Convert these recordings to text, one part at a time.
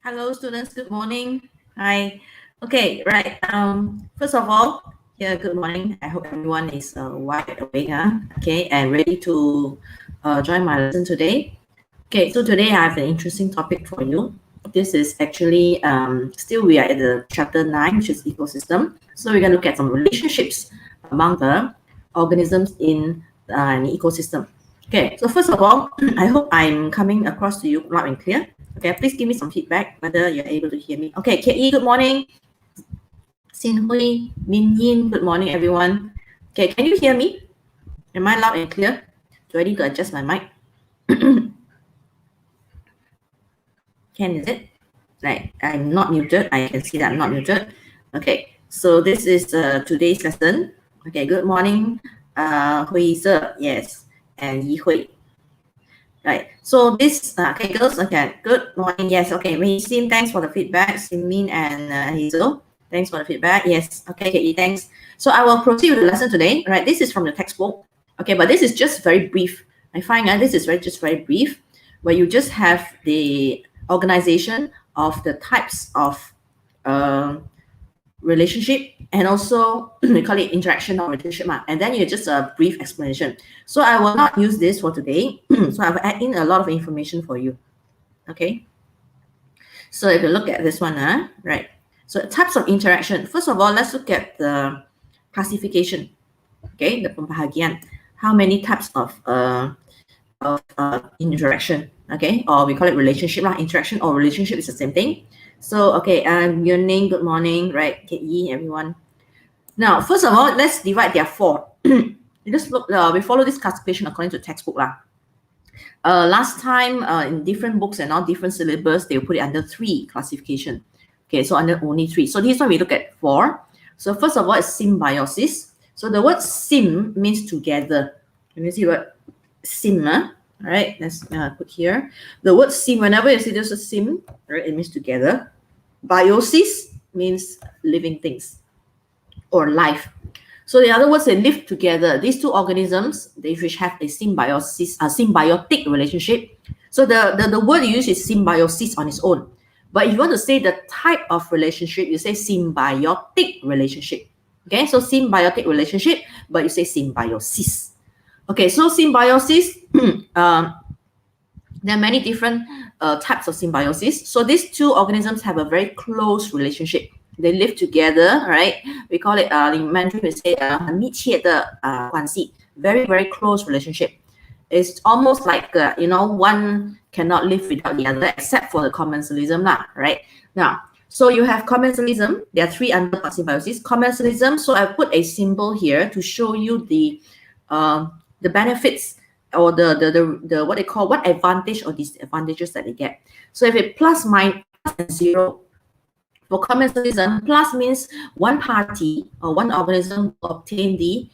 Hello, students. Good morning. Hi. Okay, right. First of all, good morning. I hope everyone is wide awake, okay, and ready to join my lesson today. Okay, so today I have an interesting topic for you. This is actually still we are at the chapter 9, which is ecosystem. So we're going to look at some relationships among the organisms in an ecosystem. Okay, so first of all, I hope I'm coming across to you loud and clear. Okay, please give me some feedback whether you're able to hear me. Okay, Ke, good morning. Xin Hui, Min Yin, good morning, everyone. Okay, can you hear me? Am I loud and clear? Do I need to adjust my mic? Is it? Right, I'm not muted. I can see that I'm not muted. Okay, so this is today's lesson. Okay, good morning, Hui Sir, yes, and Yi Hui. Right, so this, okay, girls, okay, good morning, yes, okay, Mei Sim, thanks for the feedback, Simin and Hazel, thanks for the feedback, yes, okay, Kei, thanks. So I will proceed with the lesson today, right, this is from the textbook, okay, but this is just very brief. I find this is just very brief, where you just have the organization of the types of relationship, and also we call it interaction or relationship, and then you just a brief explanation. So I will not use this for today. So I will add in a lot of information for you. Okay. So if you look at this one, right. So types of interaction. First of all, let's look at the classification. Okay, the pembahagian. How many types of interaction? Okay, or we call it relationship. Interaction or relationship is the same thing. So, okay, your name, good morning, right? Kei, everyone. Now, first of all, let's divide their four. Just look, we follow this classification according to textbook. Last time, in different books and all different syllabus, they will put it under 3 classification. Okay, so under only 3. So this one we look at 4. So first of all, is symbiosis. So the word sim means together. Let me see what sim, all right, let's put here. The word sim, whenever you see there's a sim, right, it means together. Biosis means living things or life. So the other words, they live together. These two organisms, they which have a symbiosis, a symbiotic relationship. So the word you use is symbiosis on its own. But if you want to say the type of relationship, you say symbiotic relationship. Okay, so symbiotic relationship, but you say symbiosis. Okay, so symbiosis, there are many different types of symbiosis. So these two organisms have a very close relationship. They live together, right? We call it in Mandarin we say 很密切的关系, very very close relationship. It's almost like one cannot live without the other except for the commensalism, right? Now, so you have commensalism. There are 3 under symbiosis. Commensalism. So I put a symbol here to show you the benefits or the what they call what advantage or disadvantages that they get. So if it plus minus and 0. For commensalism, plus means one party or one organism will obtain the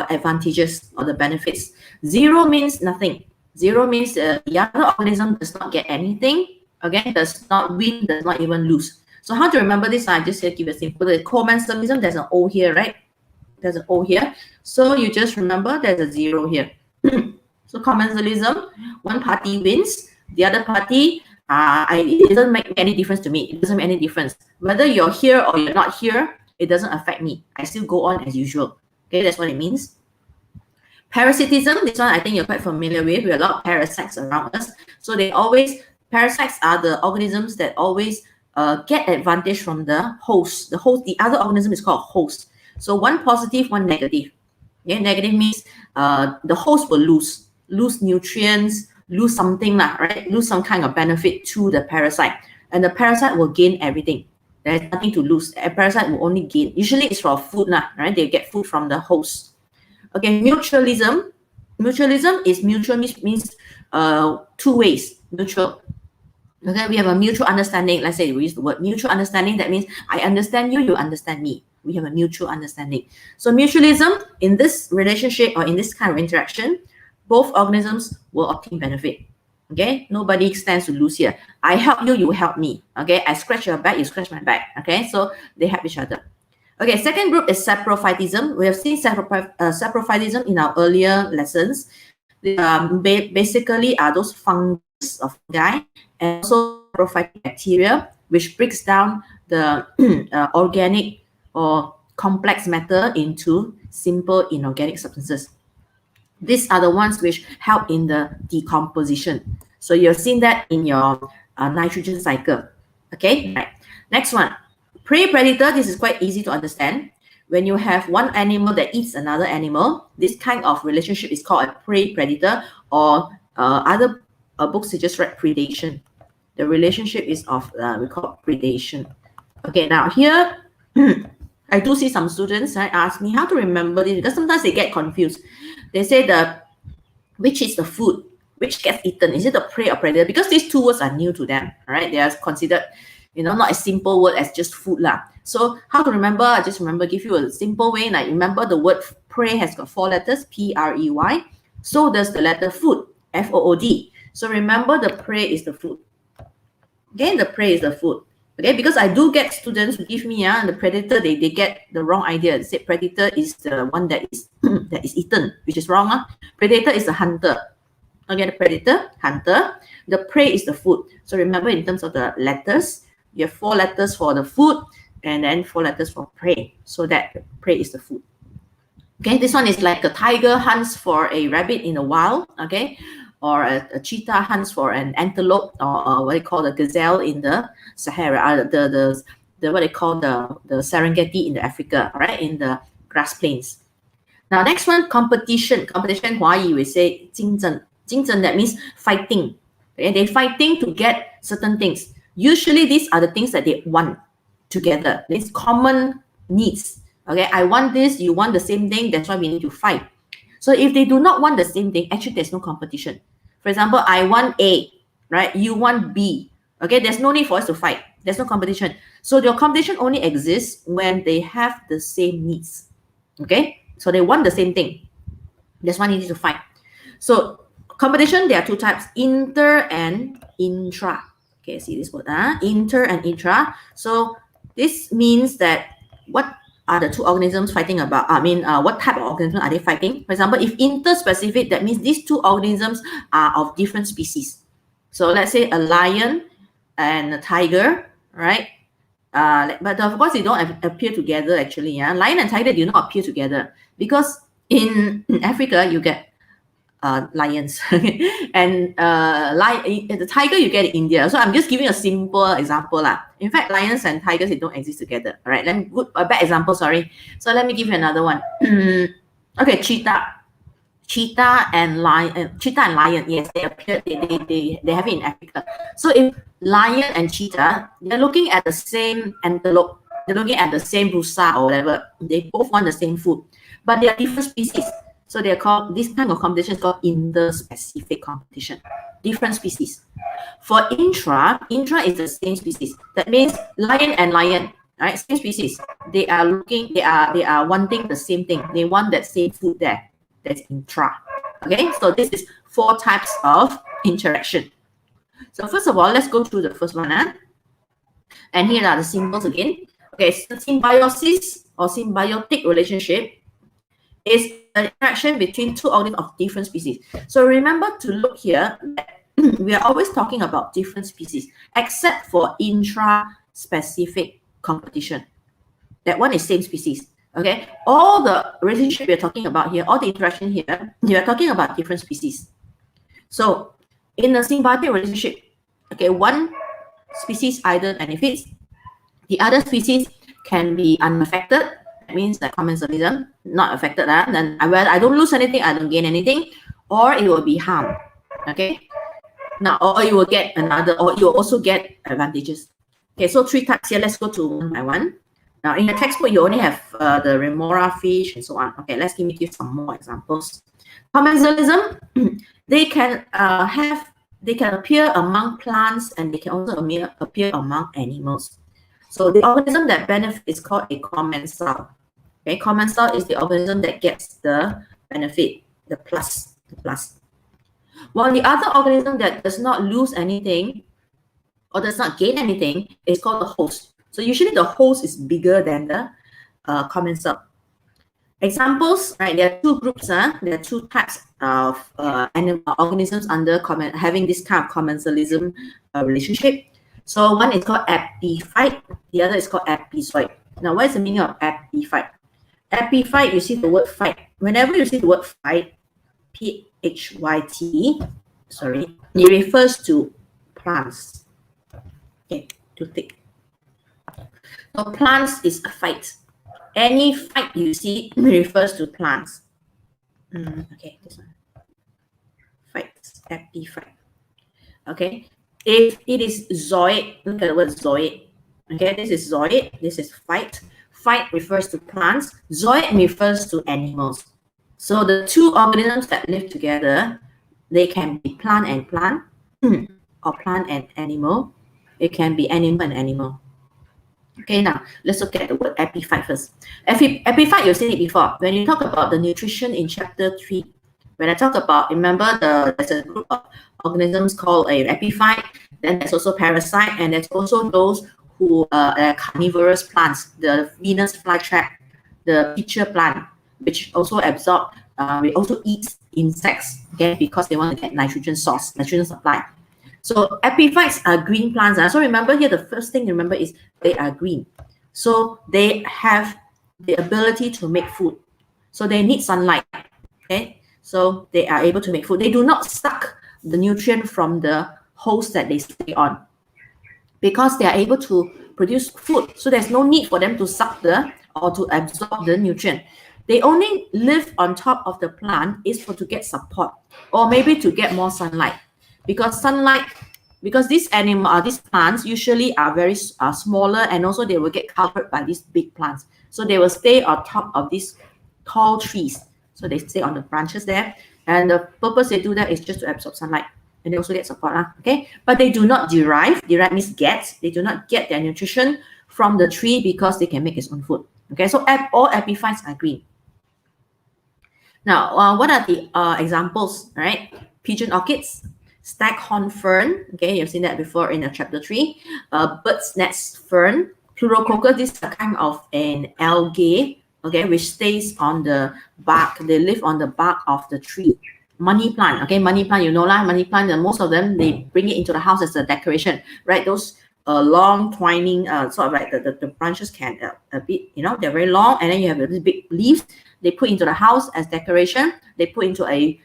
advantages or the benefits. 0 means nothing. 0 means the other organism does not get anything. Again, does not win, does not even lose. So how to remember this? I just give a simple. The commensalism, there's an O here, right? There's an O here. So you just remember there's a 0 here. So commensalism, one party wins, the other party, it doesn't make any difference to me. It doesn't make any difference. Whether you're here or you're not here, it doesn't affect me. I still go on as usual. Okay, that's what it means. Parasitism, this one I think you're quite familiar with. We have a lot of parasites around us. So parasites are the organisms that always get advantage from the host. The other organism is called host. So one positive, one negative. Okay, negative means the host will lose nutrients, lose something, right? Lose some kind of benefit to the parasite. And the parasite will gain everything. There's nothing to lose. A parasite will only gain. Usually it's for food, right? They get food from the host. Okay, mutualism. Mutualism is mutual means 2 ways. Mutual. Okay, we have a mutual understanding. Let's say we use the word mutual understanding. That means I understand you, you understand me. We have a mutual understanding. So mutualism, in this relationship or in this kind of interaction, both organisms will obtain benefit. Okay, nobody stands to lose here. I help you, you help me. Okay, I scratch your back, you scratch my back. Okay, so they help each other. Okay, second group is saprophytism. We have seen saprophytism in our earlier lessons. Basically are those fungus of fungi, and also saprophytic bacteria, which breaks down the organic or complex matter into simple inorganic substances. These are the ones which help in the decomposition. So you've seen that in your nitrogen cycle. Okay, right. Next one, prey-predator. This is quite easy to understand. When you have one animal that eats another animal, this kind of relationship is called a prey-predator, or other books suggest predation. The relationship is of, we call predation. Okay, now here, I do see some students ask me how to remember this, because sometimes they get confused. They say which is the food, which gets eaten. Is it the prey or predator? Because these two words are new to them, all right? They are considered, not a simple word as just food lah. So how to remember? I just remember, give you a simple way. Like, remember the word prey has got 4 letters, P-R-E-Y. So does the letter food, F-O-O-D. So remember, the prey is the food. Again, the prey is the food. Okay, because I do get students who give me the predator, they get the wrong idea. They say predator is the one that is that is eaten, which is wrong. Predator is the hunter. Okay, the predator, hunter. The prey is the food. So remember, in terms of the letters, you have 4 letters for the food and then 4 letters for prey. So that prey is the food. Okay, this one is like a tiger hunts for a rabbit in the wild. Okay, or a cheetah hunts for an antelope, or what they call the gazelle in the Sahara, the what they call the Serengeti in the Africa, right, in the grass plains. Now, next one, competition. Competition, Huayi we say 竞争. 竞争, that means fighting. Okay, they're fighting to get certain things. Usually, these are the things that they want together. It's common needs. Okay, I want this, you want the same thing, that's why we need to fight. So if they do not want the same thing, actually there's no competition. For example, I want A, right? You want B. Okay, there's no need for us to fight. There's no competition. So your competition only exists when they have the same needs. Okay, so they want the same thing. That's why you need to fight. So competition, there are 2 types, inter and intra. Okay, see this word, inter and intra. So this means that what are the 2 organisms fighting about? What type of organism are they fighting? For example, if interspecific, that means these 2 organisms are of different species. So let's say a lion and a tiger, right? But of course, they don't appear together actually. Lion and tiger do not appear together, because in Africa, you get lions and the tiger you get in India. So I'm just giving a simple example lah. In fact, lions and tigers, they don't exist together. All right, a bad example, sorry. So let me give you another one. Okay, cheetah and lion. Yes, they appear. They have it in Africa. So if lion and cheetah, they're looking at the same antelope, they're looking at the same rusa or whatever. They both want the same food, but they are different species. So they're called, this kind of competition is called interspecific competition. Different species. For intra is the same species. That means lion and lion, right? Same species. They are wanting the same thing. They want that same food there. That's intra. Okay, so this is 4 types of interaction. So first of all, let's go through the first one. And here are the symbols again. Okay, so symbiosis or symbiotic relationship is an interaction between 2 organisms of different species. So remember to look here, we are always talking about different species, except for intra-specific competition. That one is same species. Okay, all the relationship we're talking about here, all the interaction here, we are talking about different species. So in a symbiotic relationship, okay, one species either benefits, the other species can be unaffected. Means that commensalism, not affected, then I don't lose anything, I don't gain anything, or it will be harmed. Okay, now, or you will get another, or you will also get advantages. Okay, so 3 types here. Let's go to one by one. Now, in the textbook, you only have the remora fish and so on. Okay, let's give you some more examples. Commensalism, they can appear among plants, and they can also appear among animals. So the organism that benefits is called a commensal. Okay, commensal is the organism that gets the benefit, the plus. While the other organism that does not lose anything or does not gain anything is called the host. So usually the host is bigger than the commensal. Examples, right? There are 2 groups. There are 2 types of organisms under having this kind of commensalism relationship. So one is called epiphyte, the other is called epizoite. Now, what is the meaning of epiphyte? Epiphyte, you see the word phyte. Whenever you see the word phyte, P-H-Y-T, sorry, it refers to plants. Okay, to tick. So plants is a phyte. Any phyte you see refers to plants. Okay, this one. Phytes, epiphyte. Okay, if it is zoid, look at the word zoid. Okay, this is zoid, this is phyte. Phyte refers to plants, zoid refers to animals. So the two organisms that live together, they can be plant and plant, or plant and animal. It can be animal and animal. Okay, now let's look at the word epiphyte first. Epiphyte, you've seen it before. When you talk about the nutrition in chapter 3, when I talk about, remember there's a group of organisms called a epiphyte, then there's also parasite, and there's also those who are carnivorous plants, the Venus flytrap, the pitcher plant, which also absorb, we also eat insects, okay, because they want to get nitrogen source, nitrogen supply. So epiphytes are green plants. So remember here, the first thing you remember is they are green. So they have the ability to make food. So they need sunlight, okay? So they are able to make food. They do not suck the nutrient from the host that they stay on because they are able to produce food. So there's no need for them to suck or to absorb the nutrient. They only live on top of the plant is to get support or maybe to get more sunlight. Because these these plants usually are very smaller, and also they will get covered by these big plants. So they will stay on top of these tall trees. So they stay on the branches there. And the purpose they do that is just to absorb sunlight. And they also get support. Okay? But they do not derive means get. They do not get their nutrition from the tree because they can make its own food. Okay? So all epiphytes are green. Now, what are the examples? Right? Pigeon orchids, staghorn fern. Okay, you've seen that before in chapter 3. Bird's nest fern, pleurococcus. This is a kind of an algae, okay, which stays on the bark. They live on the bark of the tree. Money plant, okay, money plant, you know lah. Money plant, most of them, they bring it into the house as a decoration, right? Those long twining, sort of like the branches can a bit, they're very long, and then you have these big leaves. They put into the house as decoration. They put into a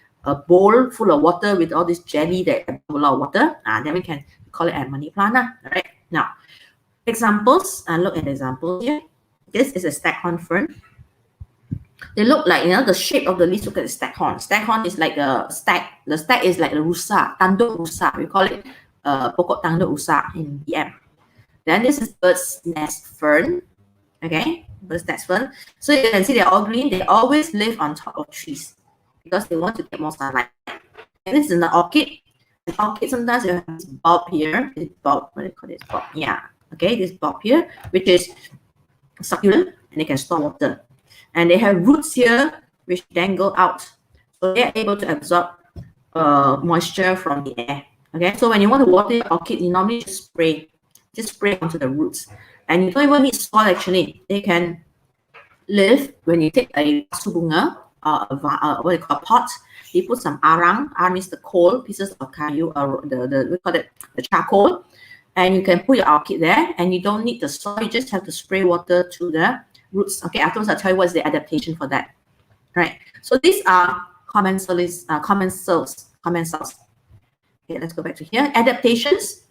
bowl full of water with all this jelly that have a lot of water. Then we can call it a money plant. Right? Now, examples. Look at the examples here. This is a staghorn fern. They look like, the shape of the leaves. Look at the staghorn. Staghorn is like a stag. The stag is like the rusa, tanduk rusa. We call it pokok tanduk rusa in BM. Then this is bird's nest fern. Okay, bird's nest fern. So you can see they're all green. They always live on top of trees because they want to get more sunlight. And this is an orchid. An orchid, sometimes you have this bulb here. This bulb, what do you call this bulb? Yeah. Okay, this bulb here, which is succulent, and they can store water. And they have roots here which dangle out. So they're able to absorb moisture from the air. Okay, so when you want to water your orchid, you normally just spray onto the roots. And you don't even need soil actually. They can live when you take a bunga, what you call a pot, you put some arang. Arang means the coal, pieces of kayu, we call it the charcoal, and you can put your orchid there, and you don't need the soil. You just have to spray water to the roots. Okay, afterwards I'll tell you what's the adaptation for that. Right. So these are commensals. Okay, let's go back to here. Adaptations.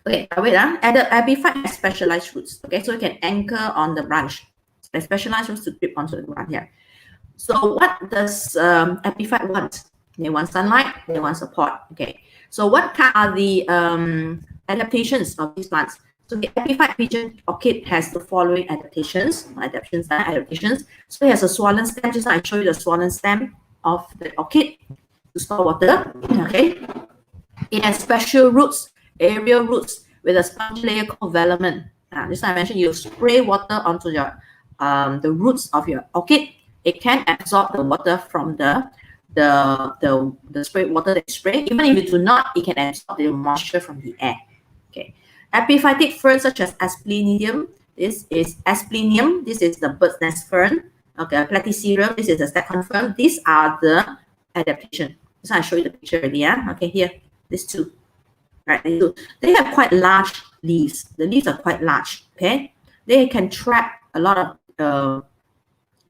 Okay, wait. Epiphyte has specialized roots. Okay, so you can anchor on the branch. So specialized roots to grip onto the ground here. So what does epiphyte want? They want sunlight. They want support. Okay. So what are the adaptations of these plants? So the epiphyte pigeon orchid has the following adaptations. Adaptations. So it has a swollen stem. Just like I show you the swollen stem of the orchid to store water. Okay. It has special roots, aerial roots with a sponge layer called velamen. This I mentioned, you spray water onto your the roots of your orchid. It can absorb the water from the spray water that you spray. Even if you do not, it can absorb the moisture from the air. Okay. Epiphytic ferns such as asplenium. This is asplenium. This is the bird's nest fern. Okay, platycerium. This is the staghorn fern. These are the adaptation. So I show you the picture already. Okay, here, these two. right? They have quite large leaves. The leaves are quite large, okay? They can trap a lot of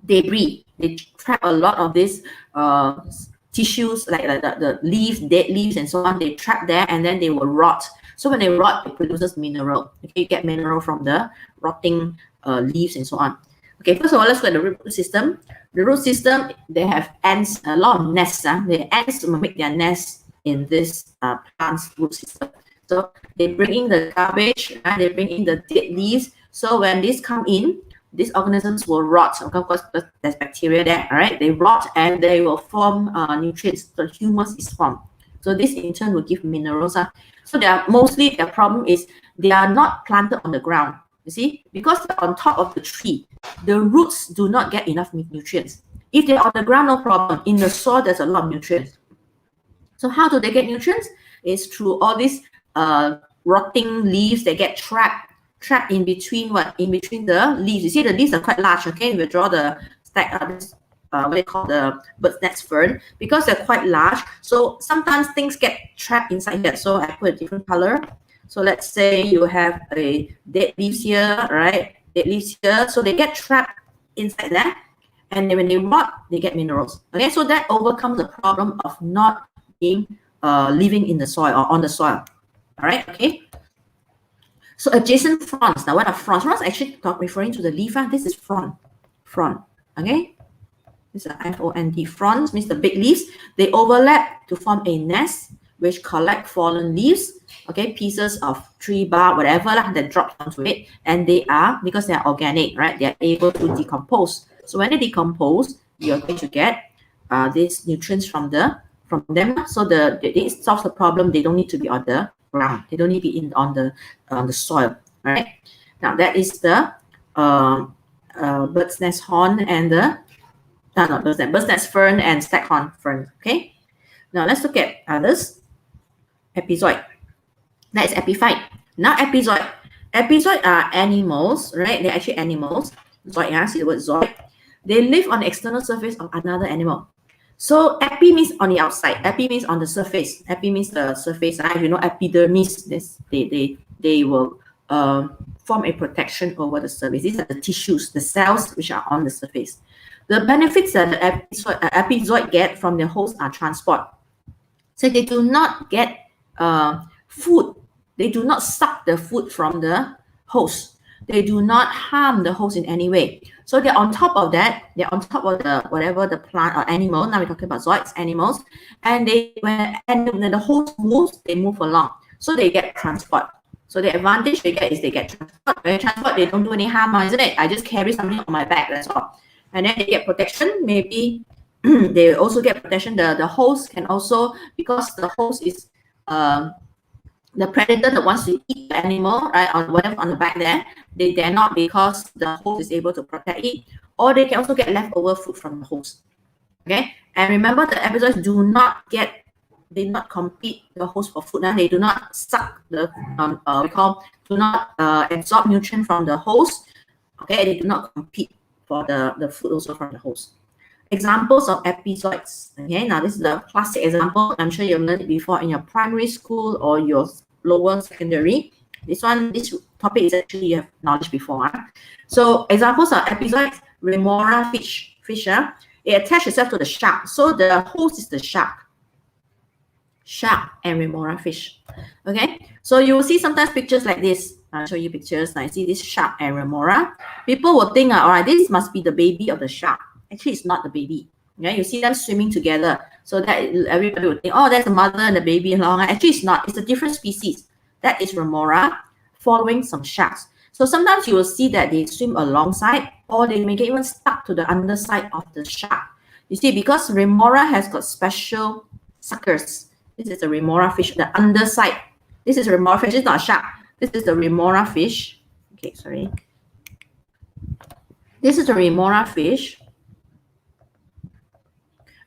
debris. They trap a lot of these tissues, like the leaves, dead leaves and so on. They trap there and then they will rot. So when they rot, it produces mineral. Okay, you get mineral from the rotting leaves and so on. Okay, first of all, let's look at the root system. The root system, they have ants, a lot of nests. The ants will make their nests in this plant's root system. So they bring in the garbage, they bring in the dead leaves. So when these come in, these organisms will rot. Of course, there's bacteria there, all right? They rot and they will form nutrients. The humus is formed. So this in turn will give minerals. So they are mostly, their problem is they are not planted on the ground. You see, because they're on top of the tree, the roots do not get enough nutrients. If they're on the ground, no problem. In the soil, there's a lot of nutrients. So how do they get nutrients? It's through all these rotting leaves that get trapped in between in between the leaves. You see the leaves are quite large. Okay, we draw the stack what they call the bird's nest fern, because they're quite large. So sometimes things get trapped inside here. So I put a different color. So let's say you have a dead leaves here, right? Dead leaves here. So they get trapped inside there. And then when they rot, they get minerals. Okay, so that overcomes the problem of not being living in the soil or on the soil. All right, okay. So adjacent fronds. Now, what are fronds? Fronds actually referring to the leaf. This is frond. Frond. Okay. This is F-O-N-D. Fronds means the big leaves. They overlap to form a nest which collect fallen leaves. Okay, pieces of tree bark, whatever that drops onto it, and they are, because they are organic, right? They are able to decompose. So when they decompose, you are going to get these nutrients from them. So it solves the problem. They don't need to be on the ground. They don't need to be on the soil. Right. Now that is the bird's nest horn and the bird's nest fern and staghorn fern. Okay. Now let's look at others. Epizoid. That is epiphyte. Now epizoid. Epizoid are animals, right? They're actually animals. Zoid, yeah, see the word zoid. They live on the external surface of another animal. So epi means on the outside. Epi means on the surface. Epi means the surface. If you know epidermis, they will form a protection over the surface. These are the tissues, the cells which are on the surface. The benefits that the epizoid get from their host are transport. So they do not get food. They do not suck the food from the host. They do not harm the host in any way. So they're on top of that. They're on top of the whatever the plant or animal. Now we're talking about zoids, animals. And when the host moves, they move along. So they get transport. So the advantage they get is they get transport. When transport, they don't do any harm, isn't it? I just carry something on my back, that's all. And then they get protection. Maybe they also get protection. The host can also, because the host is the predator that wants to eat the animal, right, or whatever on the back there, they dare not, because the host is able to protect it. Or they can also get leftover food from the host. Okay, and remember the epizoids do not compete the host for food. They do not suck the do not absorb nutrient from the host. Okay, they do not compete for the food also from the host. Examples of epizoids. Okay, now this is the classic example. I'm sure you've learned it before in your primary school or your lower secondary. This topic is actually you have knowledge before. So examples of epizoids: remora fish. It attaches itself to the shark. So the host is the shark. Shark and remora fish. Okay, so you will see sometimes pictures like this. I'll show you pictures. I see this shark and remora. People will think, all right, this must be the baby of the shark. Actually, it's not the baby. Okay, you see them swimming together. So that everybody would think, oh, that's the mother and the baby along. Actually, it's not. It's a different species. That is remora following some sharks. So sometimes you will see that they swim alongside, or they may get even stuck to the underside of the shark. You see, because remora has got special suckers. This is the remora fish, the underside. This is a remora fish. It's not a shark. This is the remora fish. Okay, sorry. This is the remora fish.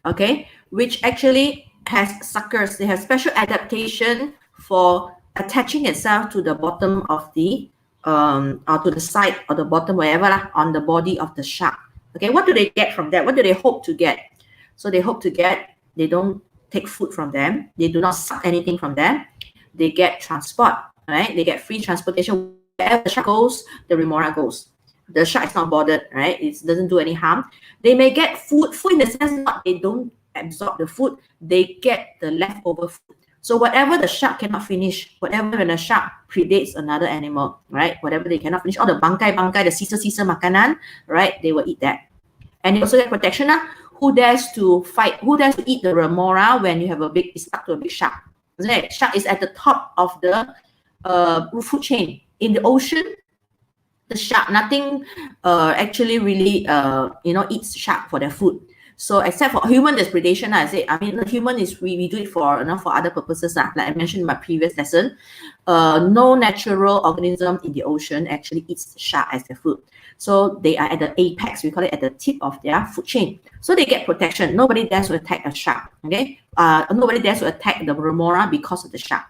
Okay, which actually has suckers. They have special adaptation for attaching itself to the bottom of the or to the side or the bottom, wherever on the body of the shark. Okay, what do they get from that? What do they hope to get? So they hope to get, they don't take food from them. They do not suck anything from them. they get transport, right? They get free transportation. Wherever the shark goes, the remora goes. The shark is not bothered, right? It doesn't do any harm. They may get food in the sense not they don't absorb the food, they get the leftover food. So whatever the shark cannot finish, whatever when the shark predates another animal, right? Whatever they cannot finish, all the bangkai, the sisa makanan, right? They will eat that. And they also get protection. Who dares to fight? Who dares to eat the remora when you have a big, it's stuck to a big shark? Right? Shark is at the top of the food chain. In the ocean, the shark, nothing actually really, eats shark for their food. So except for human, there's predation. The human is, we do it for, for other purposes. Like I mentioned in my previous lesson, no natural organism in the ocean actually eats shark as their food. So they are at the apex, we call it at the tip of their food chain. So they get protection. Nobody dares to attack a shark, okay? Nobody dares to attack the remora because of the shark.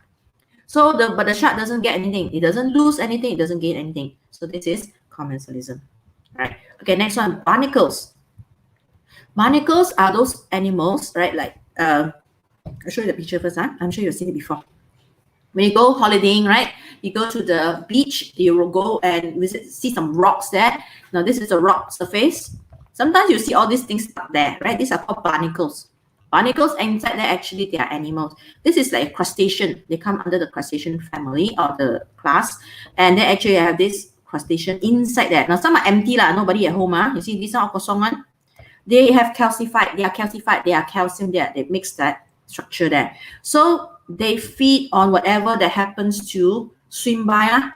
So but the shark doesn't get anything. It doesn't lose anything. It doesn't gain anything. So this is commensalism, right? Okay, next one, barnacles. Barnacles are those animals, right? Like, I'll show you the picture first. I'm sure you've seen it before. When you go holidaying, right? You go to the beach, you will go and see some rocks there. Now, this is a rock surface. Sometimes you see all these things stuck there, right? These are called barnacles. Barnacles, inside there, actually, they are animals. This is like crustacean. They come under the crustacean family or the class. And they actually have this crustacean inside there. Now, some are empty, nobody at home. You see, these are all kosong one. They have calcified. They are calcified. They are calcium there. They mix that structure there. So they feed on whatever that happens to swim by.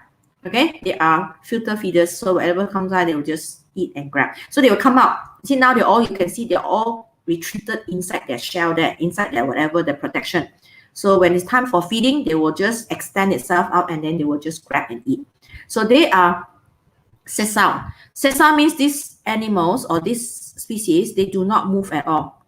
Okay, they are filter feeders. So whatever comes out, they will just eat and grab. So they will come out. See, now you can see they're all retreated inside their shell there, inside their whatever the protection. So when it's time for feeding, they will just extend itself out and then they will just grab and eat. So they are sessile. Sessile means these animals or these species, they do not move at all.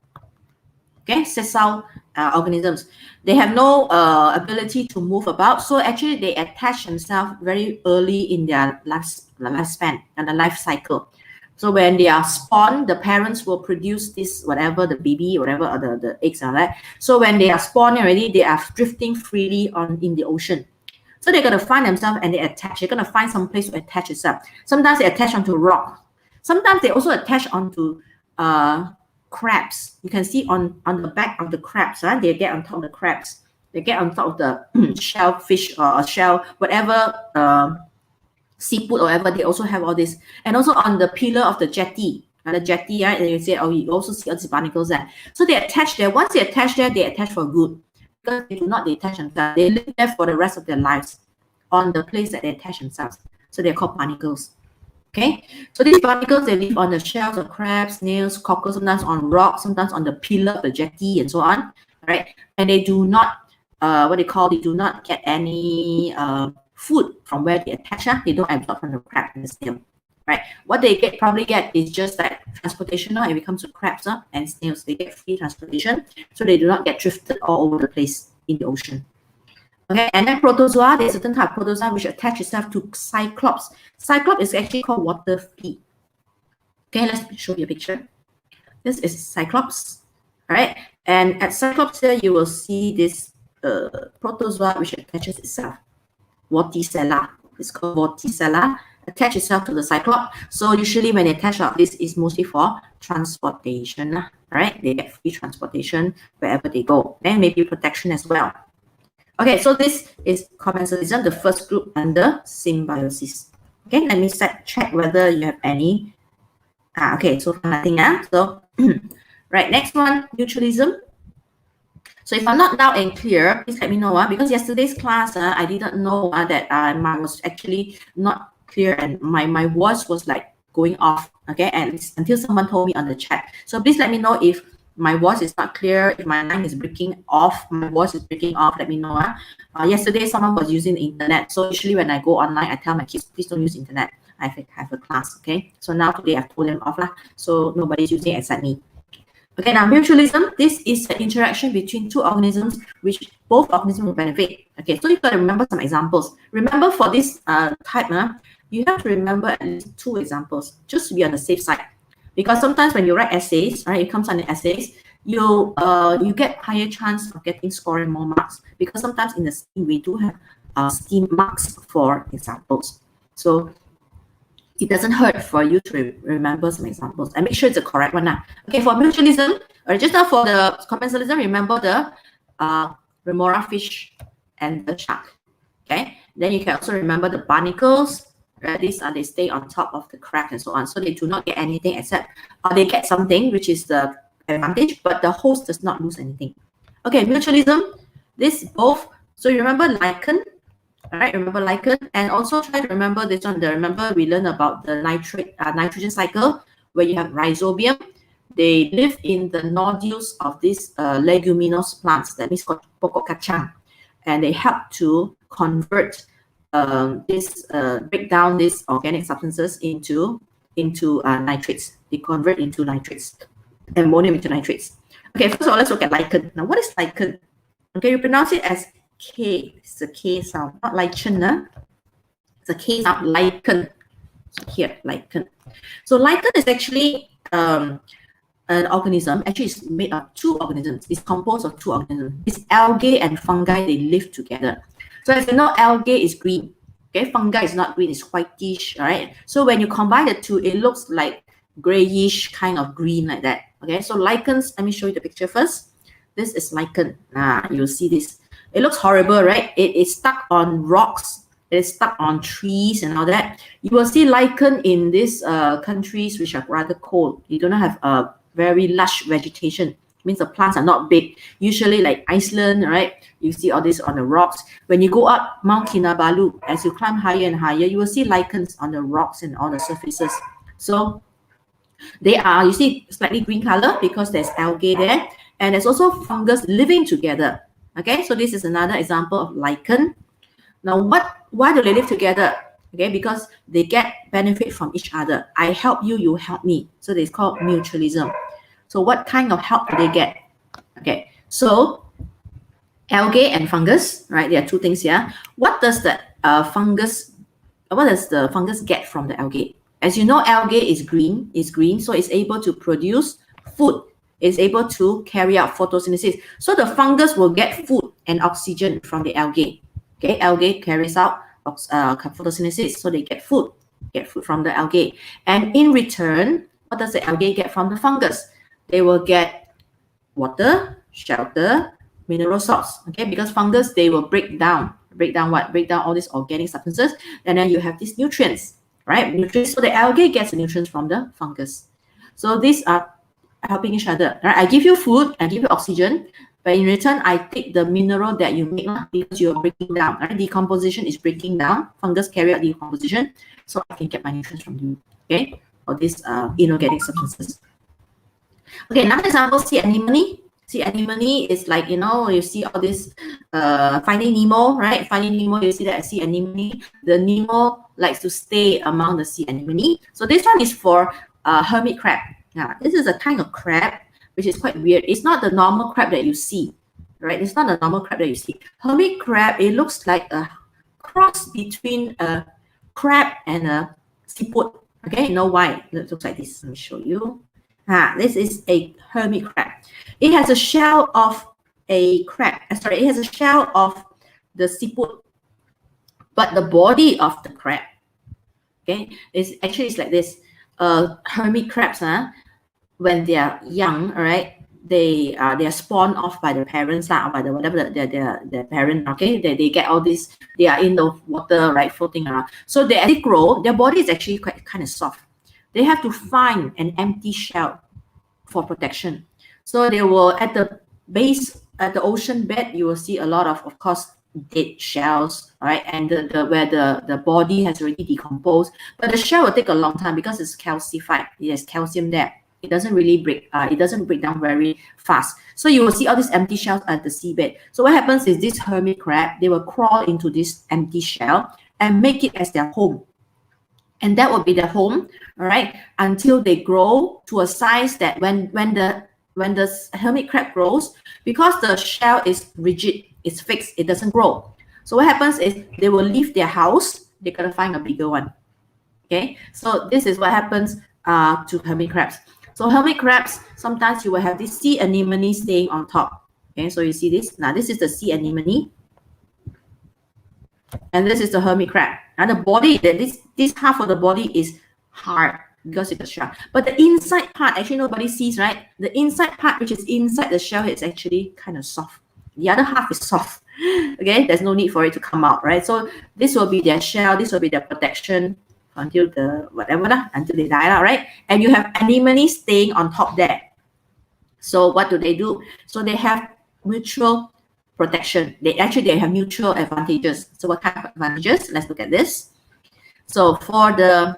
Okay, sessile organisms. They have no ability to move about. So actually they attach themselves very early in their lifespan and the life cycle. So when they are spawned, the parents will produce this, whatever, the baby, whatever, or the eggs are like. So when they are spawned already, they are drifting freely in the ocean. So they're going to find themselves and they attach. They're going to find some place to attach itself. Sometimes they attach onto rock. Sometimes they also attach onto crabs. You can see on the back of the crabs, right? They get on top of the crabs. They get on top of the shellfish or shell, whatever seafood or whatever. They also have all this. And also on the pillar of the jetty. The jetty, right? And you say, you also see all these barnacles there. So they attach there. Once they attach there, they attach for good. Because they do not attach themselves. They live there for the rest of their lives on the place that they attach themselves. So they're called barnacles. Okay, so these barnacles, they live on the shells of crabs, snails, cockles, sometimes on rocks, sometimes on the pillar of the jetty and so on, right? And they do not, they do not get any food from where they attach. They don't absorb from the crab and the snail, right? What they probably get is just like transportation. If it comes to crabs and snails, they get free transportation, so they do not get drifted all over the place in the ocean. Okay, and then protozoa, there's a certain type of protozoa which attach itself to cyclops. Cyclops is actually called water flea. Okay, let's show you a picture. This is cyclops, right? And at cyclops here, you will see this protozoa which attaches itself. Vorticella. It's called vorticella. Attach itself to the cyclops. So usually when they attach out, this is mostly for transportation, right? They get free transportation wherever they go. Then maybe protection as well. Okay, so this is commensalism, the first group under symbiosis. Okay, let me check whether you have any. Okay, so nothing. So, right, next one, mutualism. So if I'm not loud and clear, please let me know. Because yesterday's class, I didn't know that I was actually not clear and my voice was like going off. Okay, and until someone told me on the chat. So please let me know if my voice is not clear, if my line is breaking off, my voice is breaking off, let me know. Yesterday, someone was using the internet. So usually when I go online, I tell my kids, please don't use internet. I have a class, okay? So now today I've told them off, so nobody's using it except me. Okay, now mutualism, this is an interaction between two organisms which both organisms will benefit. Okay, so you've got to remember some examples. Remember for this type, you have to remember at least 2 examples, just to be on the safe side. Because sometimes when you write essays, right, it comes under essays, you get higher chance of scoring more marks, because sometimes in the scheme we do have scheme marks for examples. So it doesn't hurt for you to remember some examples and make sure it's the correct one now. Okay, for mutualism, or just now for the commensalism, remember the remora fish and the shark. Okay, then you can also remember the barnacles. Right? They stay on top of the crab and so on, so they do not get anything except they get something, which is the advantage, but the host does not lose anything. Okay, mutualism, this both. So you remember lichen. All right, remember lichen, and also try to remember this one. Remember we learned about the nitrogen cycle, where you have rhizobium. They live in the nodules of these leguminous plants, that means called pokok kacang, and they help to convert break down these organic substances into nitrates. They convert into nitrates, ammonium into nitrates. Okay, first of all, let's look at lichen. Now, what is lichen? Okay, you pronounce it as K. It's a K sound, not lichen. It's a K sound, lichen. So here, lichen. So lichen is actually an organism. Actually, it's made of two organisms. It's composed of two organisms. It's algae and fungi. They live together. So as you know, algae is green. Okay, fungi is not green. It's whitish. All right. So when you combine the two, it looks like grayish kind of green like that. Okay. So lichens. Let me show you the picture first. This is lichen. You'll see this. It looks horrible, right? It is stuck on rocks. It is stuck on trees and all that. You will see lichen in these countries which are rather cold. You do not have a very lush vegetation. It means the plants are not big. Usually like Iceland, right? You see all this on the rocks. When you go up Mount Kinabalu, as you climb higher and higher, you will see lichens on the rocks and on the surfaces. So they are, you see, slightly green color because there's algae there. And there's also fungus living together. Okay, so this is another example of lichen. Now, why do they live together? Okay, because they get benefit from each other. I help you, you help me. So it's called mutualism. So what kind of help do they get? Okay, so algae and fungus, right? There are two things here. What does the fungus get from the algae? As you know, algae is green, so it's able to produce food. Is able to carry out photosynthesis. So the fungus will get food and oxygen from the algae. Okay, algae carries out photosynthesis, so they get food from the algae. And in return, what does the algae get from the fungus? They will get water, shelter, mineral salts. Okay, because fungus, they will break down what? Break down all these organic substances, and then you have these nutrients, right? Nutrients. So the algae gets the nutrients from the fungus. So these are helping each other. Right? I give you food, I give you oxygen, but in return, I take the mineral that you make because you're breaking down. Right? Decomposition is breaking down. Fungus carry out decomposition, so I can get my nutrients from you. Okay, or these inorganic substances. Okay, another example: sea anemone. Sea anemone is like, you see all this Finding Nemo, right? Finding Nemo, you see that sea anemone. The Nemo likes to stay among the sea anemone. So this one is for hermit crab. Yeah, this is a kind of crab which is quite weird. It's not the normal crab that you see, right? It's not the normal crab that you see. Hermit crab, it looks like a cross between a crab and a seafood. Okay, you know why? It looks like this. Let me show you. This is a hermit crab. It has a shell of a crab. Sorry, it has a shell of the seafood, but the body of the crab, okay, it's like this. Hermit crabs, when they are young, all right, they are spawned off by their parents, by the whatever their parent. Okay, they get all this. They are in the water, right, floating around. So as they grow, their body is actually quite kind of soft. They have to find an empty shell for protection. So they will, at the base, at the ocean bed, you will see a lot of course, dead shells, right? And where the body has already decomposed. But the shell will take a long time because it's calcified. It has calcium there. It doesn't really break. It doesn't break down very fast. So you will see all these empty shells at the seabed. So what happens is this hermit crab, they will crawl into this empty shell and make it as their home. And that will be their home, all right, until they grow to a size that when the hermit crab grows, because the shell is rigid, it's fixed, it doesn't grow. So what happens is they will leave their house, they're gonna find a bigger one. Okay, so this is what happens to hermit crabs. So hermit crabs, sometimes you will have this sea anemone staying on top. Okay, so you see this. Now this is the sea anemone, and this is the hermit crab. And the body, this half of the body is hard because it's a shell. But the inside part, actually nobody sees, right? The inside part, which is inside the shell, is actually kind of soft. The other half is soft. Okay, there's no need for it to come out, right? So this will be their shell, this will be their protection until the whatever lah, until they die, right? And you have anemone staying on top there. So what do? So they have mutual protection. They have mutual advantages. So what kind of advantages? Let's look at this. So for the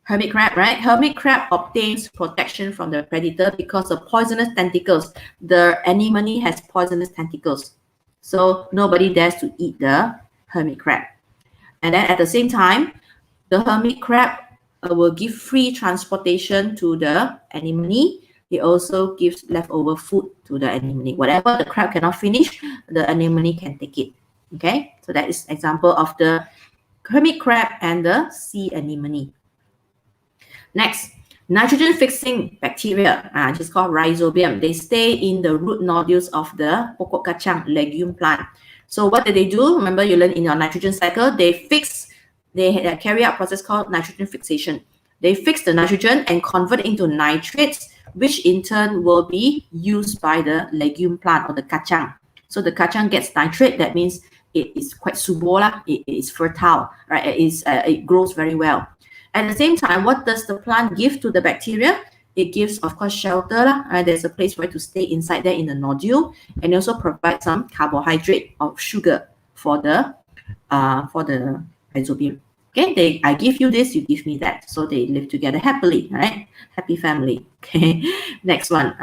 hermit crab, right? Hermit crab obtains protection from the predator because of poisonous tentacles. The anemone has poisonous tentacles. So nobody dares to eat the hermit crab. And then at the same time, the hermit crab will give free transportation to the anemone. It also gives leftover food to the anemone. Whatever the crab cannot finish, the anemone can take it. Okay, so that is example of the hermit crab and the sea anemone. Next, nitrogen-fixing bacteria, which is called rhizobium. They stay in the root nodules of the pokok kacang legume plant. So what do? Remember, you learned in your nitrogen cycle, they carry out a process called nitrogen fixation. They fix the nitrogen and convert it into nitrates, which in turn will be used by the legume plant or the kacang. So the kacang gets nitrate. That means it is quite subur, it is fertile, right? It grows very well. At the same time, what does the plant give to the bacteria? It gives, of course, shelter. There's a place for it to stay inside there in the nodule, and also provide some carbohydrate or sugar for the rhizobium. Okay, I give you this, you give me that. So they live together happily, right? Happy family. Okay, next one.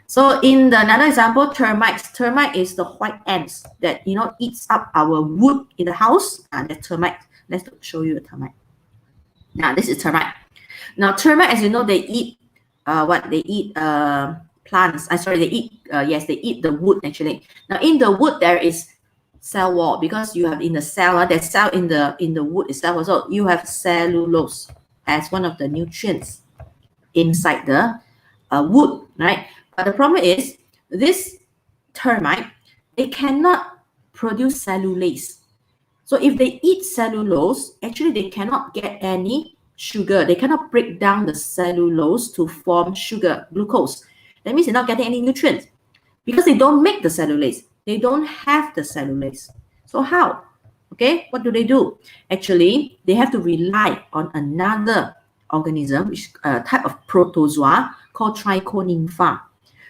So in another example, termites. Termite is the white ants that eats up our wood in the house. The termite. Let's show you a termite. Now this is termite. Now termite, as you know, they eat what? They eat plants. They eat the wood actually. Now in the wood there is cell wall, because you have in the cell, there's cell in the wood itself also. You have cellulose as one of the nutrients inside the wood, right? But the problem is this termite, they cannot produce cellulase. So if they eat cellulose, actually they cannot get any sugar. They cannot break down the cellulose to form sugar, glucose. That means they're not getting any nutrients because they don't make the cellulase. They don't have the cellulase. So how? Okay, what do? Actually, they have to rely on another organism, which is a type of protozoa called trichonympha.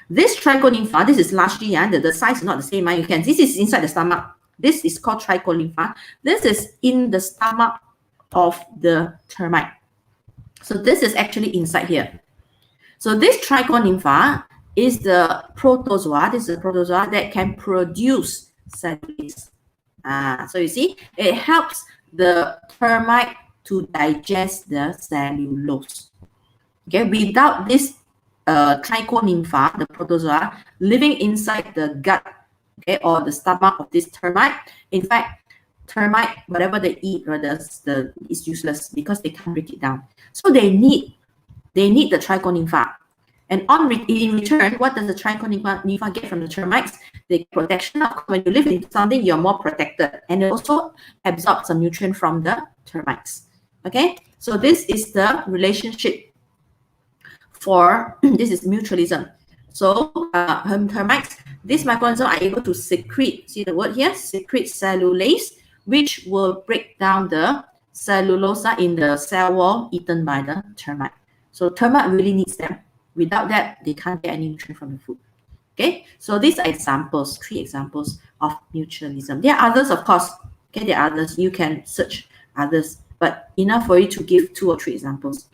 This trichonympha, this is largely, the size is not the same. This is inside the stomach. This is called trichonympha. This is in the stomach of the termite. So this is actually inside here. So this trichonympha is the protozoa. This is a protozoa that can produce cellulase. So you see, it helps the termite to digest the cellulose. Okay, without this trichonympha, the protozoa living inside the gut, okay, or the stomach of this termite. In fact, termite, whatever they eat, is useless because they can't break it down. So they need the trichonympha. And in return, what does the trichonympha get from the termites? They get protection. When you live in something, you're more protected, and it also absorbs some nutrient from the termites. Okay, so this is the relationship for this is mutualism. So termites, these microorganisms are able to secrete, see the word here, secrete cellulase, which will break down the cellulose in the cell wall eaten by the termite. So termite really needs them. Without that, they can't get any nutrient from the food. Okay, so these are examples, 3 examples of mutualism. There are others, of course. Okay, there are others. You can search others, but enough for you to give 2 or 3 examples.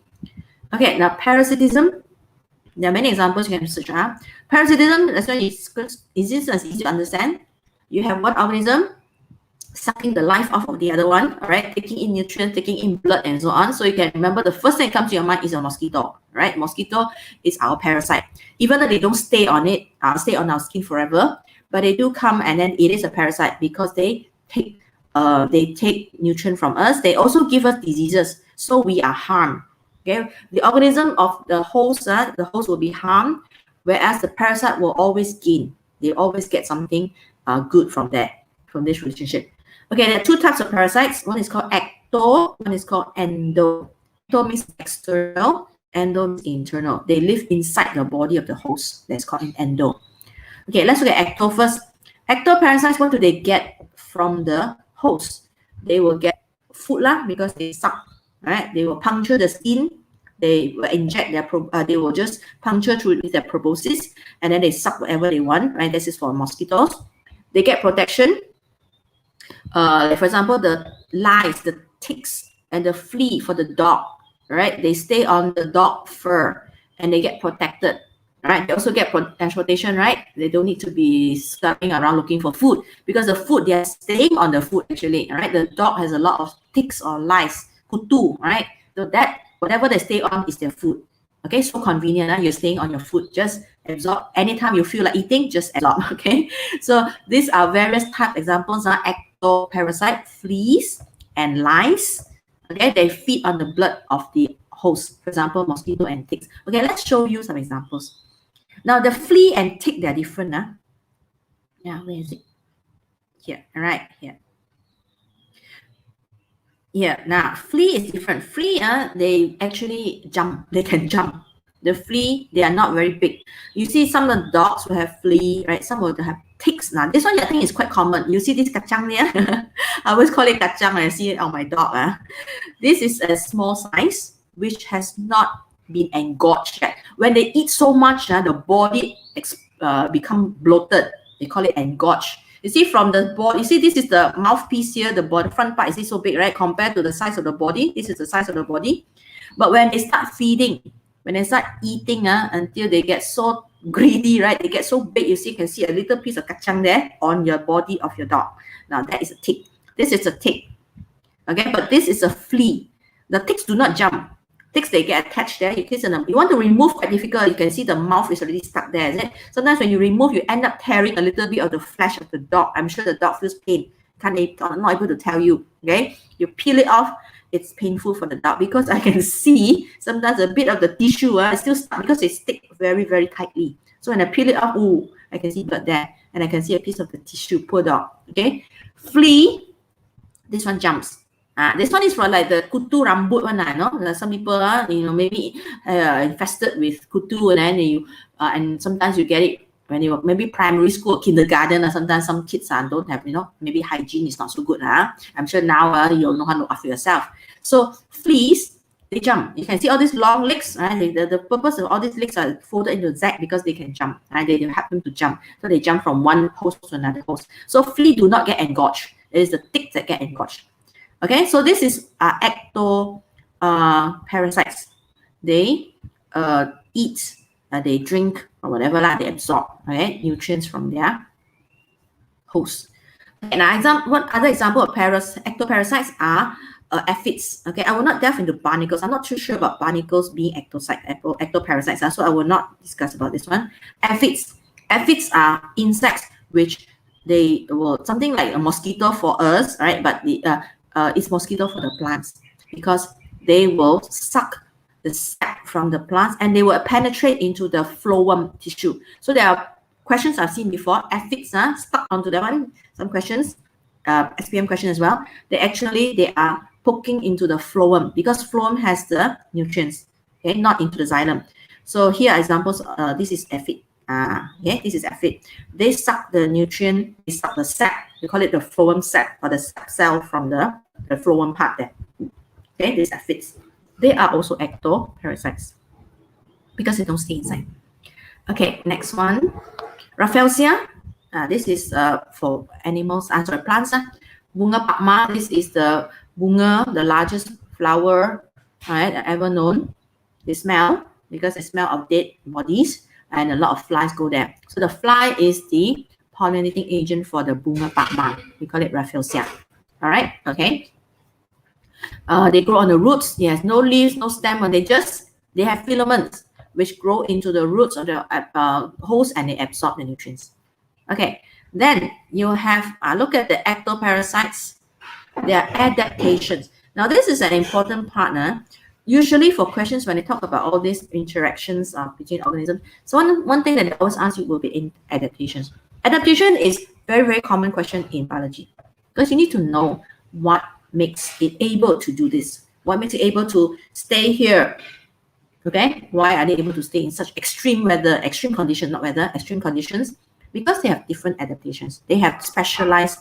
Okay, now parasitism. There are many examples you can search. Parasitism, that's why it's easy to understand. You have one organism sucking the life off of the other one, all right, taking in nutrients, taking in blood, and so on. So you can remember the first thing that comes to your mind is a mosquito, right? Mosquito is our parasite. Even though they don't stay on our skin forever, but they do come, and then it is a parasite because they take nutrient from us. They also give us diseases, so we are harmed. Okay, the organism of the host will be harmed, whereas the parasite will always gain. They always get something good from this relationship. Okay, there are two types of parasites. One is called ecto, one is called endo. Ecto means external, endo means internal. They live inside the body of the host. That's called an endo. Okay, let's look at ecto first. Ectoparasites, what do they get from the host? They will get food lah, because they suck, right? They will puncture the skin. They will inject they will just puncture through with their proboscis, and then they suck whatever they want, right? This is for mosquitoes. They get protection. Like for example, the lice, the ticks, and the flea for the dog, right? They stay on the dog fur and they get protected. Right, they also get transportation, right? They don't need to be scurrying around looking for food, because the food, they are staying on the food actually, right? The dog has a lot of ticks or lice, kutu, right? So that whatever they stay on is their food. Okay, so convenient, you're staying on your food, just absorb anytime you feel like eating, just absorb. Okay, so these are various type examples are ectoparasite, fleas and lice. Okay, they feed on the blood of the host, for example, mosquito and ticks. Okay, let's show you some examples. Now, the flea and tick, they're different. Yeah, where is it? Here, all right, here. Yeah, now, flea is different. Flea, they actually jump. They can jump. The flea, they are not very big. You see some of the dogs will have flea, right? Some will have ticks. Now, this one I think is quite common. You see this kacang there? I always call it kacang when I see it on my dog. This is a small size, which has not been engorged yet. When they eat so much, the body become bloated. They call it engorged. You see from the body, you see this is the mouthpiece here, the body front part is so big, right? Compared to the size of the body, this is the size of the body. But when they start feeding, when they start eating until they get so greedy, right? They get so big, you see, you can see a little piece of kacang there on your body of your dog. Now that is a tick. This is a tick. Okay, but this is a flea. The ticks do not jump. Ticks, they get attached there. You want to remove, quite difficult. You can see the mouth is already stuck there, is it? Sometimes when you remove, you end up tearing a little bit of the flesh of the dog. I'm sure the dog feels pain. Not able to tell you. Okay, you peel it off. It's painful for the dog, because I can see sometimes a bit of the tissue is still stuck, because they stick very, very tightly. So when I peel it off, I can see blood there, and I can see a piece of the tissue. Poor dog. Okay, flea. This one jumps. This one is for like the kutu rambut one. Some people maybe infested with kutu, and then and sometimes you get it when you maybe primary school, kindergarten, or sometimes some kids don't have, maybe hygiene is not so good. I'm sure now you'll know how to look after yourself. So fleas, they jump. You can see all these long legs. The purpose of all these legs are folded into Z because they can jump. They happen to jump. So they jump from one host to another host. So flea do not get engorged. It is the ticks that get engorged. Okay, so this is ectoparasites. They eat, they drink, or whatever, they absorb, nutrients from their host. Okay, now one other example of ectoparasites are aphids. Okay, I will not delve into barnacles. I'm not too sure about barnacles being ectoparasites, so I will not discuss about this one. Aphids are insects which they will, something like a mosquito for us, right? But it's mosquito for the plants, because they will suck the sap from the plants and they will penetrate into the phloem tissue. So there are questions I've seen before. Aphids stuck onto that one. Some questions, SPM question as well. They are poking into the phloem, because phloem has the nutrients, okay, not into the xylem. So here are examples. This is aphid. This is aphid. They suck the nutrient, they suck the sap. We call it the phloem sap, or the sap cell from the phloem part there. Okay, these aphids. They are also ectoparasites, because they don't stay inside. Okay, next one. Rafflesia. This is for animals, plants. Bunga pakma. This is the bunga, the largest flower, right, ever known. They smell, because they smell of dead bodies, and a lot of flies go there. So the fly is the pollinating agent for the bunga pakma. We call it Rafflesia. All right, okay. They grow on the roots. Yes, no leaves, no stem, and they have filaments which grow into the roots of the host, and they absorb the nutrients. Okay, then you have look at the ectoparasites. They are adaptations. Now this is an important part. usually for questions when they talk about all these interactions between organisms, so one thing that they always ask you will be in adaptations. Adaptation is very common question in biology because you need to know what makes it able to do this, what makes it able to stay here. Okay, why are they able to stay in such extreme weather, extreme conditions, not weather, extreme conditions? Because they have different adaptations. They have specialized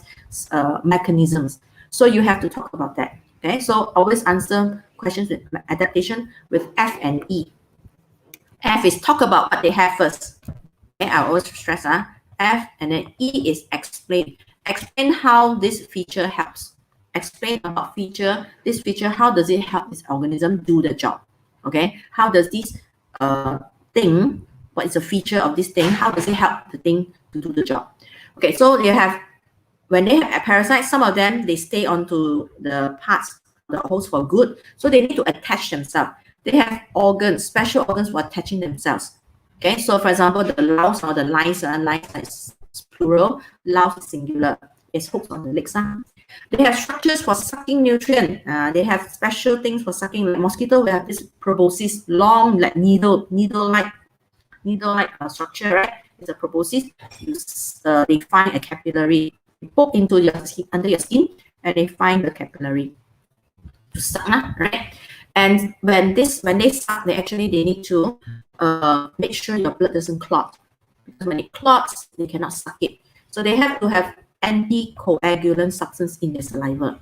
mechanisms. So you have to talk about that. Okay, so always answer questions with adaptation with F and E. F is talk about what they have first. Okay, I always stress F, and then E is explain. Explain how this feature helps. Explain about feature. This feature, how does it help this organism do the job? Okay, how does this thing, what is the feature of this thing? How does it help the thing to do the job? Okay, so you have, when they have parasites, some of them, they stay onto the parts, the host for good. So they need to attach themselves. They have organs, special organs for attaching themselves. Okay, so for example, the louse or the lice, lice is plural, louse is singular. It's hooks on the legs. They have structures for sucking nutrient. They have special things for sucking. Like mosquito, we have this proboscis, long like needle-like structure, right? It's a proboscis. They find a capillary. You poke into your skin, under your skin, and they find the capillary to suck, right? And when they suck, they need to make sure your blood doesn't clot, because when it clots, they cannot suck it. So they have to have anticoagulant substance in their saliva.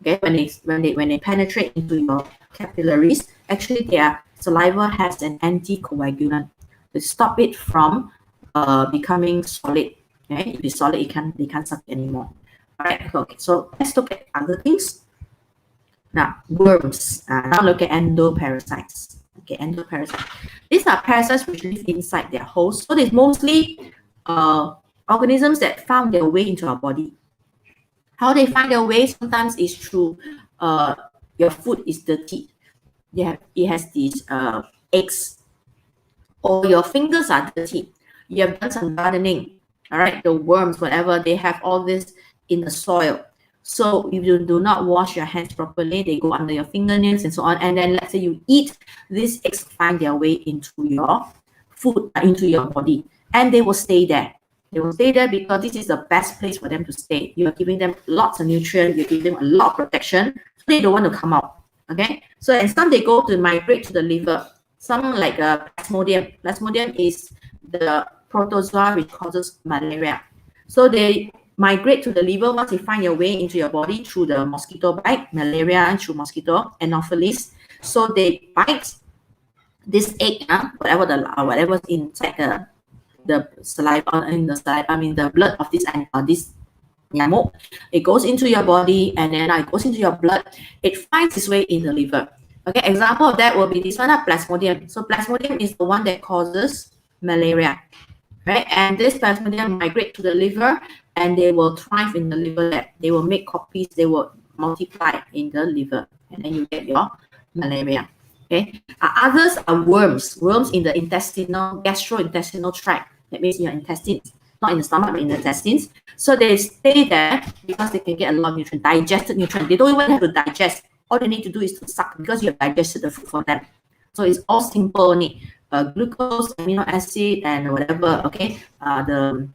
Okay, when they penetrate into your capillaries, actually their saliva has an anticoagulant to stop it from becoming solid. Okay, if it's solid, they can't suck it anymore. All right, okay, so let's look at other things. Now, worms. Now look at endoparasites. Okay, endoparasites. These are parasites which live inside their host. So there's mostly organisms that found their way into our body. How they find their way sometimes is through your food is dirty. It has these eggs, or your fingers are dirty. You have done some gardening. All right, the worms, whatever, they have all this in the soil. So if you do not wash your hands properly, they go under your fingernails and so on. And then let's say you eat, these eggs find their way into your food, into your body, and they will stay there. They will stay there because this is the best place for them to stay. You are giving them lots of nutrients, you're giving them a lot of protection, so they don't want to come out. Okay, so and some they go to migrate to the liver. Some like Plasmodium. Plasmodium is the protozoa which causes malaria. So they migrate to the liver once they find their way into your body through the mosquito bite, malaria through mosquito, Anopheles. So they bite this egg, whatever's inside the saliva, in the saliva, I mean the blood of this animal. It goes into your body, and then it goes into your blood. It finds its way in the liver. Okay, example of that will be this one, Plasmodium. So Plasmodium is the one that causes malaria, right? And this Plasmodium migrate to the liver, and they will thrive in the liver. They will make copies. They will multiply in the liver, and then you get your malaria. Okay. Others are worms. Worms in the gastrointestinal tract. That means your intestines, not in the stomach, but in the intestines. So they stay there because they can get a lot of nutrient, digested nutrient. They don't even have to digest. All they need to do is to suck because you have digested the food for them. So it's all simple only. Glucose, amino acid, and whatever. Okay, the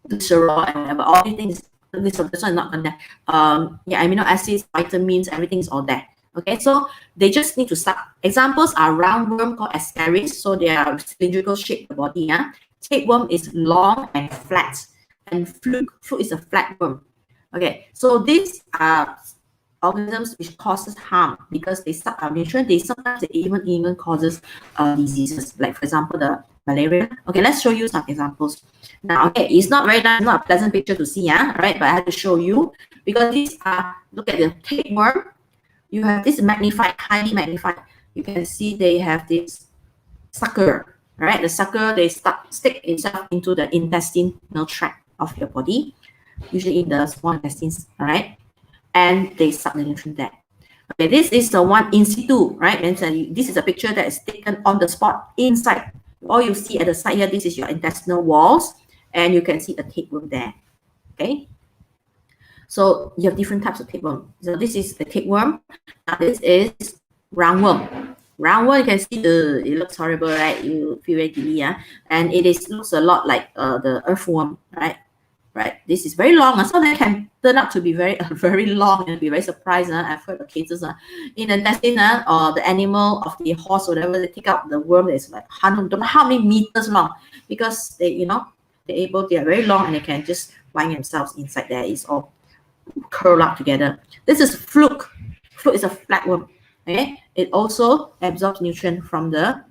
glycerol and whatever. All these things. This one is not on there. Amino acids, vitamins, everything's all there. Okay, so they just need to suck. Examples are roundworm called Ascaris. So they are cylindrical shaped body. Tapeworm is long and flat, and fluke is a flatworm. Okay, so these are organisms which causes harm because they suck our nutrient. They sometimes even causes diseases, like for example the malaria. Okay, let's show you some examples. Now, okay, it's not very nice, not a pleasant picture to see, right? But I have to show you because these are, look at the tapeworm. You have this magnified, highly magnified. You can see they have this sucker, right? The sucker, they stick itself into the intestinal tract of your body, usually in the small intestines, all right? And they suck the nutrient there. Okay, this is the one in situ, right? And this is a picture that is taken on the spot inside. All you see at the side here, this is your intestinal walls, and you can see a tapeworm there. Okay. So you have different types of tapeworm. So this is the tapeworm. Now this is roundworm. Roundworm, you can see it looks horrible, right? You feel very giddy, yeah. And it looks a lot like the earthworm, right? Right. This is very long, so they can turn out to be very very long and be very surprised. I've heard of cases in the intestine or the animal of the horse or whatever, they take out the worm that is like don't know how many meters long, because they are very long and they can just find themselves inside there. It's all curl up together. This is fluke. Fluke is a flatworm. Okay, it also absorbs nutrient from the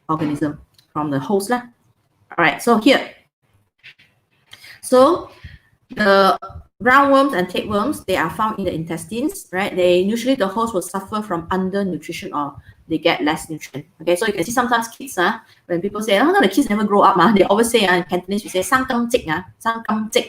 organism, from the host. All right, so here, so the roundworms and tapeworms, they are found in the intestines, right? They usually, the host will suffer from undernutrition or they get less nutrient. Okay, so you can see sometimes kids, when people say, oh no, the kids never grow up, they always say, in Cantonese, we say, sang kam chik, sang kam chik.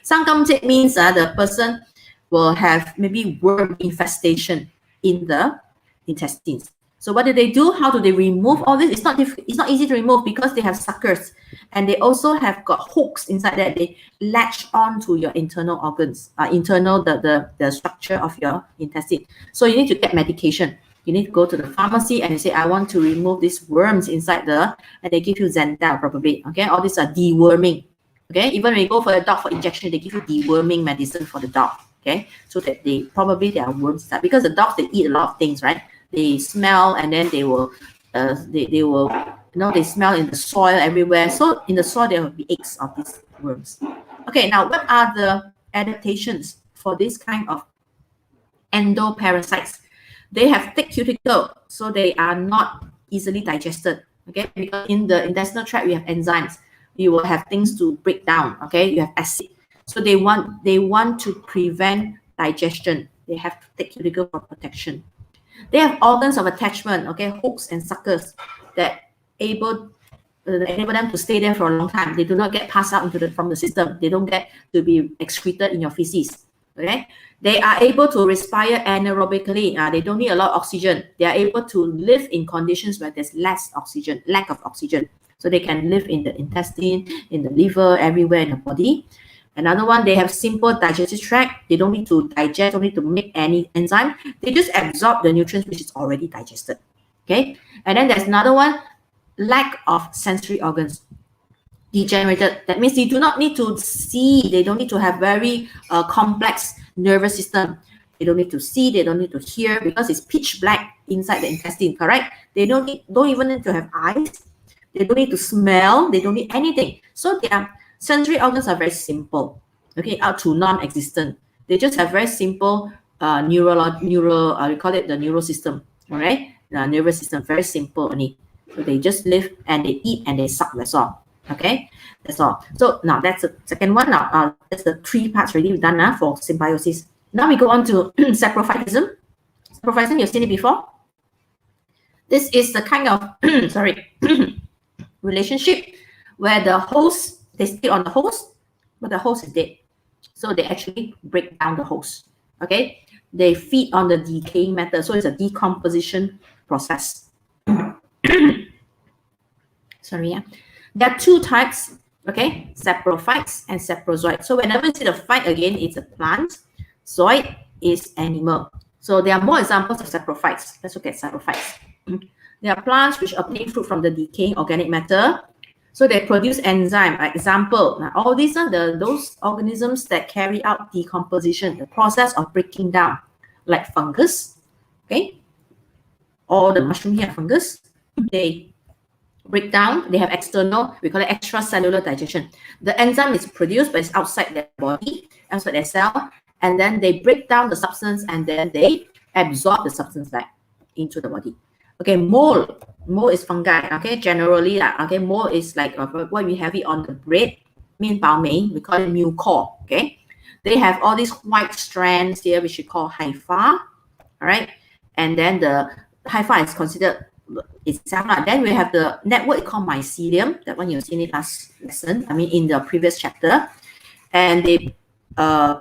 Sang kam chik means the person will have maybe worm infestation in the intestines. So what do they do? How do they remove all this? It's not easy to remove because they have suckers, and they also have got hooks inside that they latch onto your internal organs, the structure of your intestine. So you need to get medication. You need to go to the pharmacy and you say, I want to remove these worms inside and they give you Zental probably. Okay, all these are deworming. Okay, even when you go for a dog for injection, they give you deworming medicine for the dog. Okay, so that there are worms inside, because the dogs, they eat a lot of things, right? They smell, and then they will they smell in the soil everywhere. So in the soil there will be eggs of these worms. Okay, now what are the adaptations for this kind of endoparasites? They have thick cuticle, so they are not easily digested. Okay, because in the intestinal tract we have enzymes. You will have things to break down. Okay, you have acid. So they want to prevent digestion. They have thick cuticle for protection. They have organs of attachment, okay, hooks and suckers that enable them to stay there for a long time. They do not get passed out from the system. They don't get to be excreted in your feces. Okay, they are able to respire anaerobically. They don't need a lot of oxygen. They are able to live in conditions where there's lack of oxygen. So they can live in the intestine, in the liver, everywhere in the body. Another one, they have simple digestive tract. They don't need to digest, don't need to make any enzyme. They just absorb the nutrients which is already digested. Okay, and then there's another one, lack of sensory organs. Degenerated. That means they do not need to see. They don't need to have very complex nervous system. They don't need to see. They don't need to hear, because it's pitch black inside the intestine. Correct? They don't even need to have eyes. They don't need to smell. They don't need anything. So their sensory organs are very simple. Okay, out to non-existent. They just have very simple we call it the neural system. All right, the nervous system, very simple only. So they just live and they eat and they suck. That's all. Okay, that's all. So now that's the second one. Now that's the 3 parts already we've done for symbiosis. Now we go on to saprophytism. Saprophytism, you've seen it before. This is the kind of relationship where the host, they stay on the host, but the host is dead. So they actually break down the host. Okay, they feed on the decaying matter. So it's a decomposition process. Sorry, there are 2 types. Okay, saprophytes and saprozoites. So whenever you see the phyte again, it's a plant. Zoid is animal. So there are more examples of saprophytes. Let's look at saprophytes. There are plants which obtain fruit from the decaying organic matter. So they produce enzyme. Example, now all these are those organisms that carry out decomposition, the process of breaking down, like fungus. Okay, or the mushroom here, fungus. They break down. They have external, we call it extracellular digestion. The enzyme is produced, but it's outside their body, outside their cell, and then they break down the substance and then they absorb the substance back into the body. Okay, mole is fungi. Okay, generally, okay, mole is like what we have it on the bread, mean bao mei, we call it mucor. Okay, they have all these white strands here, which we call hypha. All right, and then the hypha is considered itself. Then we have the network called mycelium. That one you've seen it last lesson. I mean, in the previous chapter, and they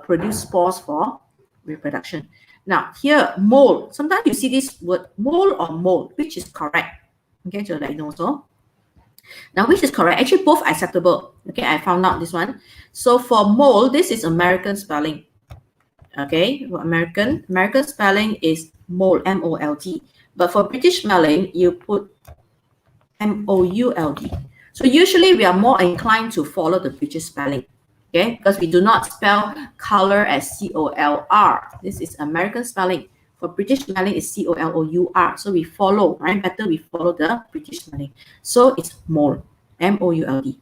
produce spores for reproduction. Now here, mole. Sometimes you see this word mole or mole, which is correct? Okay, so let you know also. Now, which is correct? Actually, both acceptable. Okay, I found out this one. So for mole, this is American spelling. Okay, American spelling is mold, M-O-L-D. But for British spelling, you put MOULD. So usually we are more inclined to follow the British spelling, okay? Because we do not spell color as COLR. This is American spelling. For British spelling, it's COLOUR. So we follow, right? Better we follow the British spelling. So it's mold, MOULD.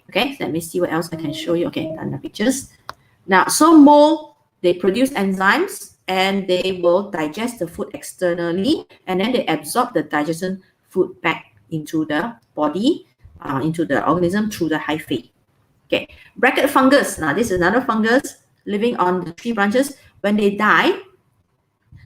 Okay, so let me see what else I can show you. Okay, done the pictures. Now, so mold, they produce enzymes and they will digest the food externally, and then they absorb the digestion food back into the body, into the organism through the hyphae. Okay, bracket fungus. Now, this is another fungus living on the tree branches. When they die,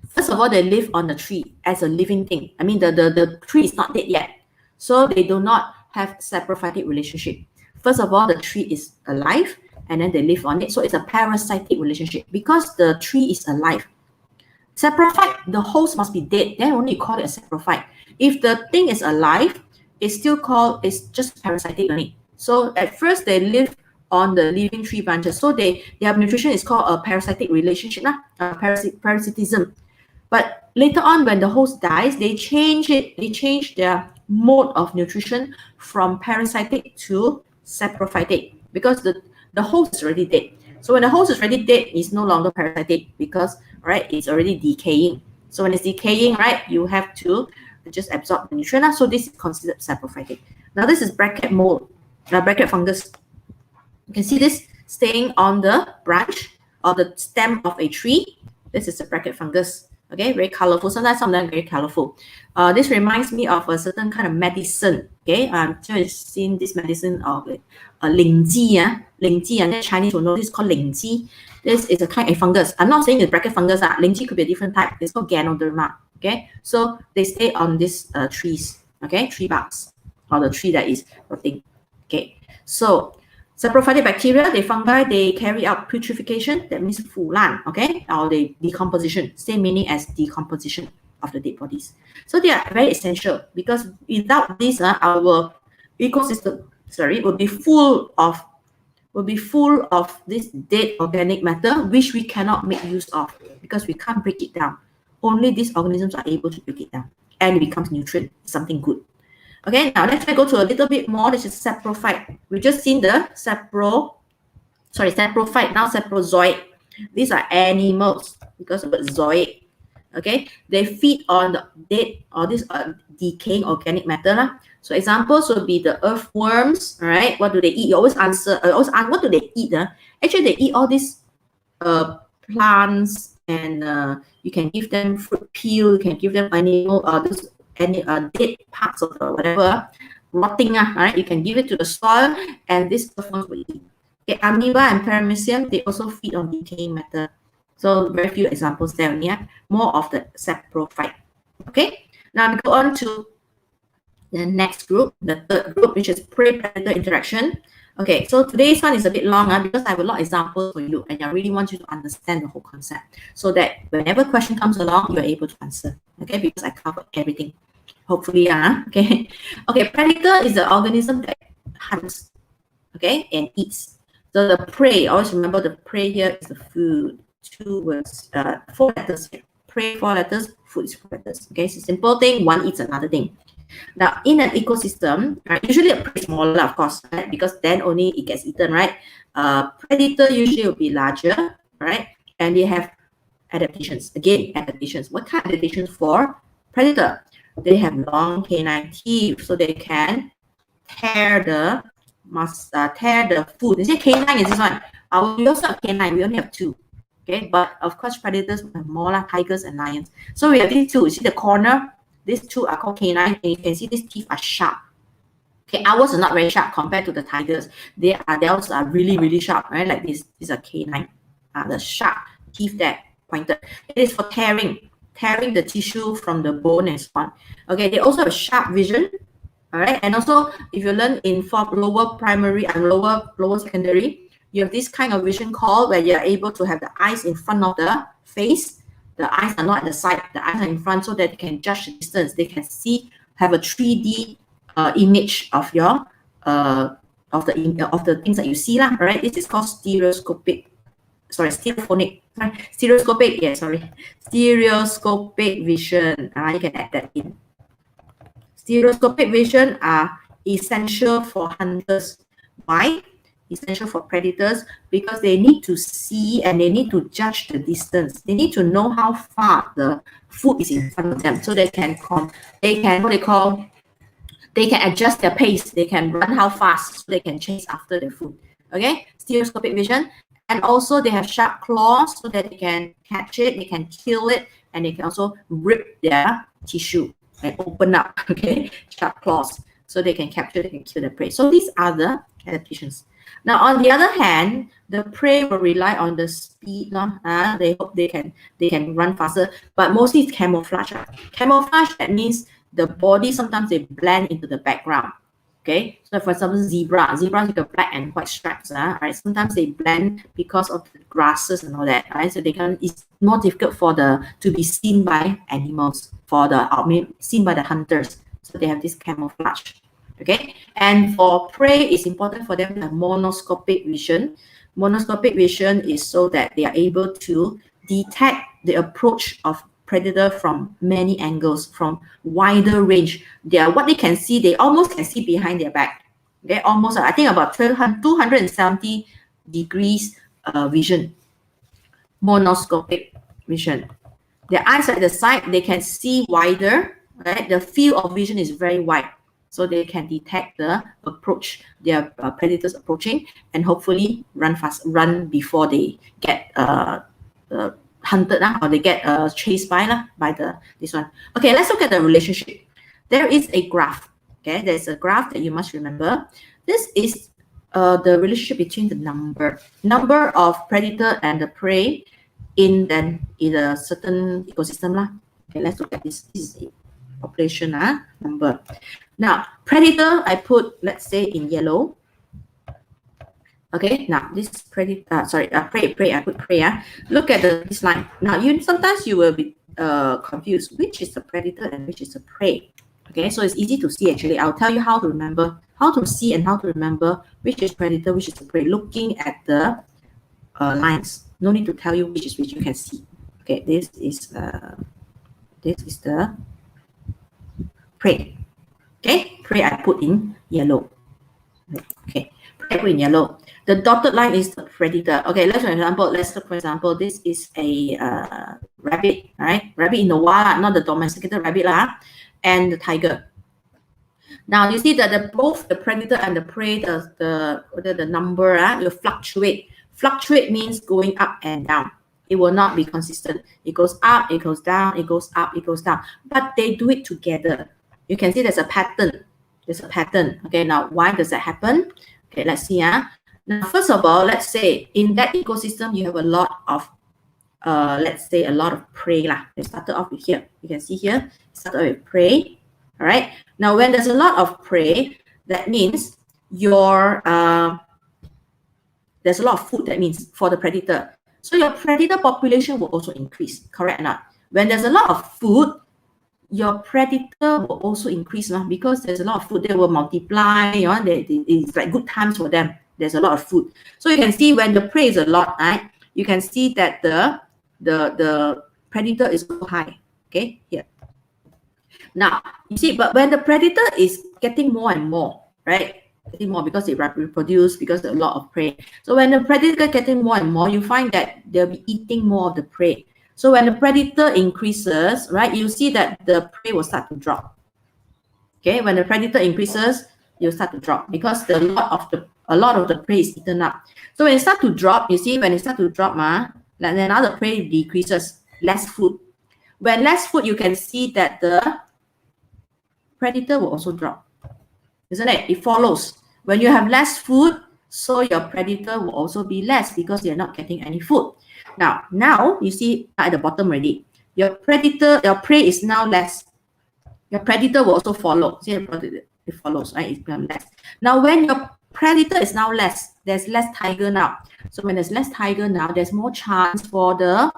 first of all, they live on the tree as a living thing. I mean, the tree is not dead yet. So they do not have saprophytic relationship. First of all, the tree is alive and then they live on it. So it's a parasitic relationship because the tree is alive. Saprophyte, the host must be dead. Then only you call it a saprophyte. If the thing is alive, it's still called, it's just parasitic only. So at first they live on the living tree branches. So their nutrition is called a parasitic relationship, parasitism. But later on, when the host dies, they change it. They change their mode of nutrition from parasitic to saprophytic because the host is already dead. So when the host is already dead, it's no longer parasitic because, right, it's already decaying. So when it's decaying, right, you have to just absorb the nutrient. So this is considered saprophytic. Now this is bracket mold, bracket fungus. You can see this staying on the branch or the stem of a tree. This is a bracket fungus. Okay, very colorful. Sometimes some of them are very colorful. This reminds me of a certain kind of medicine. Okay, just seen this medicine of lingji. Lingji, and then Chinese will know this is called lingji. This is a kind of fungus. I'm not saying it's bracket fungus. Lingji could be a different type. It's called Ganoderma. Okay, so they stay on these trees. Okay, tree barks or the tree that is rotting. Okay, so saprophytic bacteria, fungi, they carry out putrefaction, that means 腐烂, okay, or the decomposition, same meaning as decomposition of the dead bodies. So they are very essential because without this, our ecosystem, would be full of this dead organic matter which we cannot make use of because we can't break it down. Only these organisms are able to break it down and it becomes nutrient, something good. Okay, now let's go to a little bit more. This is saprophyte. We've just seen the saprophyte, now saprozoite. These are animals because of the zoid. Okay, they feed on the dead or this decaying organic matter. So examples would be the earthworms. All right, what do they eat? You always answer. What do they eat? Actually, they eat all these plants, and you can give them fruit peel. You can give them any dead parts of whatever rotting. Right, you can give it to the soil, and these earthworms will eat. Okay, amoeba and paramecium, they also feed on decaying matter. So very few examples there. Yeah, more of the saprophyte. Okay, now we go on to the next group, the third group, which is prey-predator interaction. Okay, so today's one is a bit long because I have a lot of examples for you, and I really want you to understand the whole concept so that whenever question comes along, you're able to answer. Okay, because I covered everything. Hopefully, okay. Okay, predator is the organism that hunts, okay, and eats. So the prey, always remember the prey here is the food. 2 words, 4 letters here. Prey 4 letters, food is 4 letters. Okay, it's a simple thing, one eats another thing. Now, in an ecosystem, usually a prey is smaller, of course, right? Because then only it gets eaten, right? Predator usually will be larger, right? And they have adaptations. Again, adaptations. What kind of adaptations for predator? They have long canine teeth, so they can tear the food. Is it canine? Is this one? We also have canine. We only have 2. Okay, but of course, predators have more like tigers and lions. So we have these 2. You see the corner? These 2 are called canine, and you can see these teeth are sharp. Okay, ours are not very sharp compared to the tigers. Theirs are really, really sharp, right? Like this. These are canine. The sharp teeth there pointed. It is for tearing the tissue from the bone and so on. Okay, they also have sharp vision. All right, and also if you learn in lower primary and lower secondary, you have this kind of vision called where you're able to have the eyes in front of the face. The eyes are not at the side, the eyes are in front so that they can judge the distance. They can have a 3D image of your of the things that you see, right? This is called stereoscopic stereoscopic, yeah, stereoscopic vision. You can add that in. Stereoscopic vision are essential for hunters. Why? Essential for predators because they need to see and they need to judge the distance. They need to know how far the food is in front of them, so they can they can adjust their pace. They can run how fast, so they can chase after their food. Okay, stereoscopic vision. And also they have sharp claws so that they can catch it, they can kill it, and they can also rip their tissue and open up, okay, sharp claws, so they can capture, they can kill the prey. So these are the adaptations. Now, on the other hand, the prey will rely on the speed. They hope they can run faster, but mostly it's camouflage. Camouflage, that means the body sometimes they blend into the background. Okay, so for example, zebras with the black and white stripes, right? Sometimes they blend because of the grasses and all that, right? So it's more difficult for to be seen by animals, seen by the hunters. So they have this camouflage. Okay, and for prey, it's important for them to have monoscopic vision. Monoscopic vision is so that they are able to detect the approach of predator from many angles, from wider range. What they can see, they almost can see behind their back. Okay, almost, I think about 270 degrees vision. Monoscopic vision. Their eyes at the side, they can see wider, right? The field of vision is very wide, so they can detect the approach, their predators approaching, and hopefully run before they get hunted or they get chased by this one. Okay, let's look at the relationship. There is a graph. Okay, there's a graph that you must remember. This is the relationship between the number of predator and the prey in a certain ecosystem. Okay, let's look at this. This is the population number. Now, predator, I put, let's say, in yellow. Okay, now this is prey, I put prey. Look at this line. Now, sometimes you will be confused which is the predator and which is the prey. Okay, so it's easy to see actually. I'll tell you how to remember, how to see and how to remember which is predator, which is the prey, looking at the lines. No need to tell you which is which, you can see. Okay, this is the prey. Okay, prey I put in yellow. Okay, prey I put in yellow. The dotted line is the predator. Okay, let's look for example, this is a rabbit, right? Rabbit in the wild, not the domesticated rabbit, and the tiger. Now you see that both the predator and the prey, the number will fluctuate. Fluctuate means going up and down. It will not be consistent. It goes up, it goes down, it goes up, it goes down. But they do it together. You can see there's a pattern. There's a pattern. Okay, now why does that happen? Okay, let's see. Now, first of all, let's say in that ecosystem you have a lot of let's say a lot of prey. They started off with here. You can see here, started with prey. All right. Now, when there's a lot of prey, that means there's a lot of food. That means for the predator. So your predator population will also increase. Correct or not? When there's a lot of food, your predator will also increase because there's a lot of food. They will multiply. It's like good times for them. There's a lot of food. So you can see when the prey is a lot, right? You can see that the predator is so high. Okay, here. Now, you see, but when the predator is getting more and more, right? Getting more because they reproduce, because there's a lot of prey. So when the predator getting more and more, you find that they'll be eating more of the prey. So when the predator increases, right, you see that the prey will start to drop. Okay, when the predator increases, you'll start to drop because a lot of the prey is eaten up. So when it starts to drop, you see, when it starts to drop, then another prey decreases, less food. When less food, you can see that the predator will also drop. Isn't it? It follows. When you have less food, so your predator will also be less because they're not getting any food. Now you see at the bottom already, your prey is now less. Your predator will also follow. See, it follows, right? It becomes less. Now, when your predator is now less, there's less tiger now. So when there's less tiger now, there's more chance for the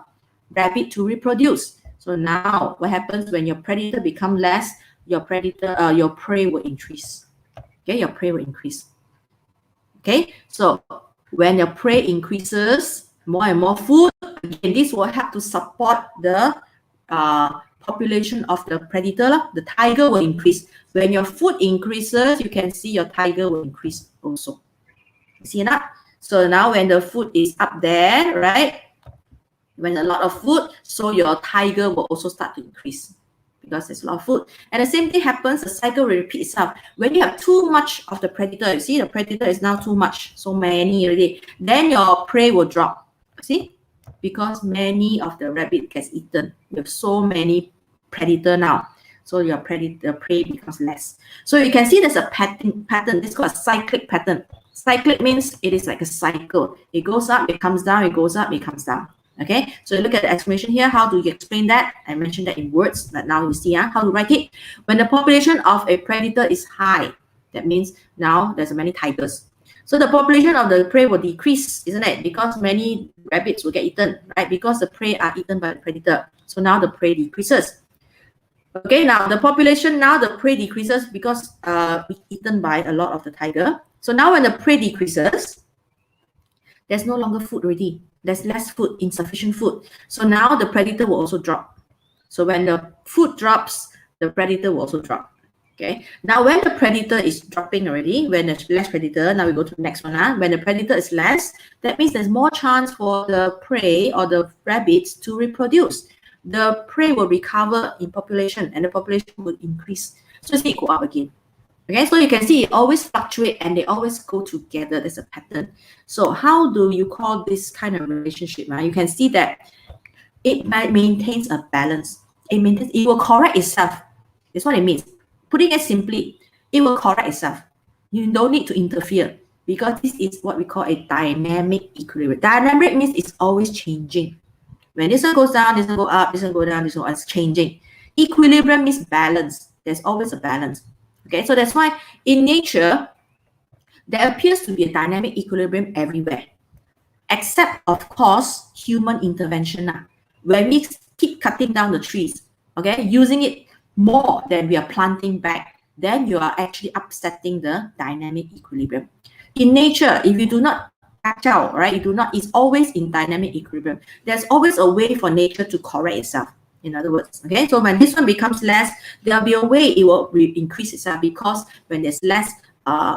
rabbit to reproduce. So now, what happens when your predator becomes less? Your prey will increase. Okay, your prey will increase. Okay, so when your prey increases, more and more food. Again, this will help to support the population of the predator. The tiger will increase. When your food increases, you can see your tiger will increase also. See that? So now when the food is up there, right? When a lot of food, so your tiger will also start to increase because there's a lot of food. And the same thing happens, the cycle will repeat itself. When you have too much of the predator, you see the predator is now too much, so many already, then your prey will drop. See? Because many of the rabbit gets eaten. You have so many predator now. So your predator prey becomes less. So you can see there's a pattern. It's called a cyclic pattern. Cyclic means it is like a cycle. It goes up, it comes down, it goes up, it comes down. Okay, so look at the explanation here. How do you explain that? I mentioned that in words, but now you see how to write it. When the population of a predator is high, that means now there's many tigers. So the population of the prey will decrease, isn't it? Because many rabbits will get eaten, right? Because the prey are eaten by the predator. So now the prey decreases. Okay, now the population, now the prey decreases because eaten by a lot of the tiger. So now when the prey decreases, there's no longer food already. There's less food, insufficient food. So now the predator will also drop. So when the food drops, the predator will also drop. Okay. Now when the predator is dropping already, when there's less predator, now we go to the next one. When the predator is less, that means there's more chance for the prey or the rabbits to reproduce. The prey will recover in population and the population will increase. So it's go up again. Okay, so you can see it always fluctuate and they always go together. There's a pattern. So how do you call this kind of relationship? You can see that it maintains a balance. It will correct itself. That's what it means. Putting it simply, it will correct itself. You don't need to interfere because this is what we call a dynamic equilibrium. Dynamic means it's always changing. When this one goes down, this one go up, this one go down, this one is changing. Equilibrium means balance. There's always a balance. Okay, so that's why in nature, there appears to be a dynamic equilibrium everywhere, except, of course, human intervention. When we keep cutting down the trees, okay, using it more than we are planting back, then you are actually upsetting the dynamic equilibrium. In nature, if you do not catch out, right, it's always in dynamic equilibrium. There's always a way for nature to correct itself. In other words, okay, so when this one becomes less, there'll be a way it will increase itself because when there's less,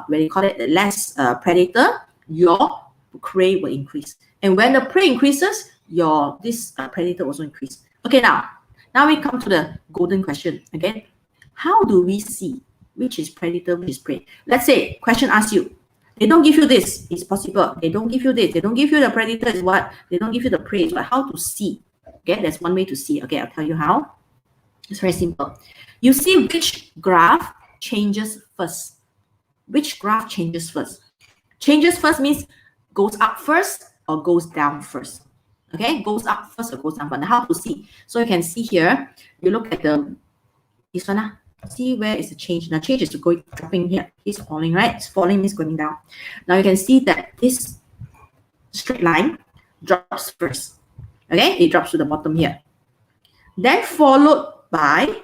when you call it less predator, your prey will increase. And when the prey increases, this predator also increase. Okay, now we come to the golden question. Again, how do we see which is predator, which is prey? Let's say question asks you, they don't give you this, it's possible. They don't give you this, they don't give you the predator is what, they don't give you the prey is what. How to see? Okay, that's one way to see. Okay, I'll tell you how. It's very simple. You see which graph changes first. Which graph changes first? Changes first means goes up first or goes down first. Okay, goes up first or goes down first. Now, how to see? So you can see here, you look at this one. See where is the change? Now change is dropping here. It's falling, right? It's falling means going down. Now you can see that this straight line drops first. Okay, it drops to the bottom here. Then followed by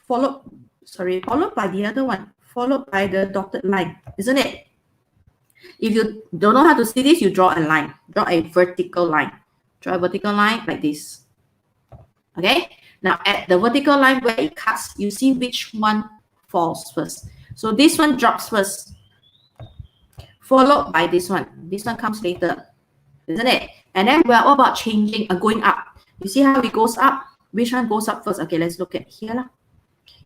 the other one, followed by the dotted line, isn't it? If you don't know how to see this, you draw a line, draw a vertical line. Draw a vertical line like this. Okay, now at the vertical line where it cuts, you see which one falls first. So this one drops first, followed by this one. This one comes later, isn't it? And then we're all about changing, going up. You see how it goes up? Which one goes up first? Okay, let's look at here.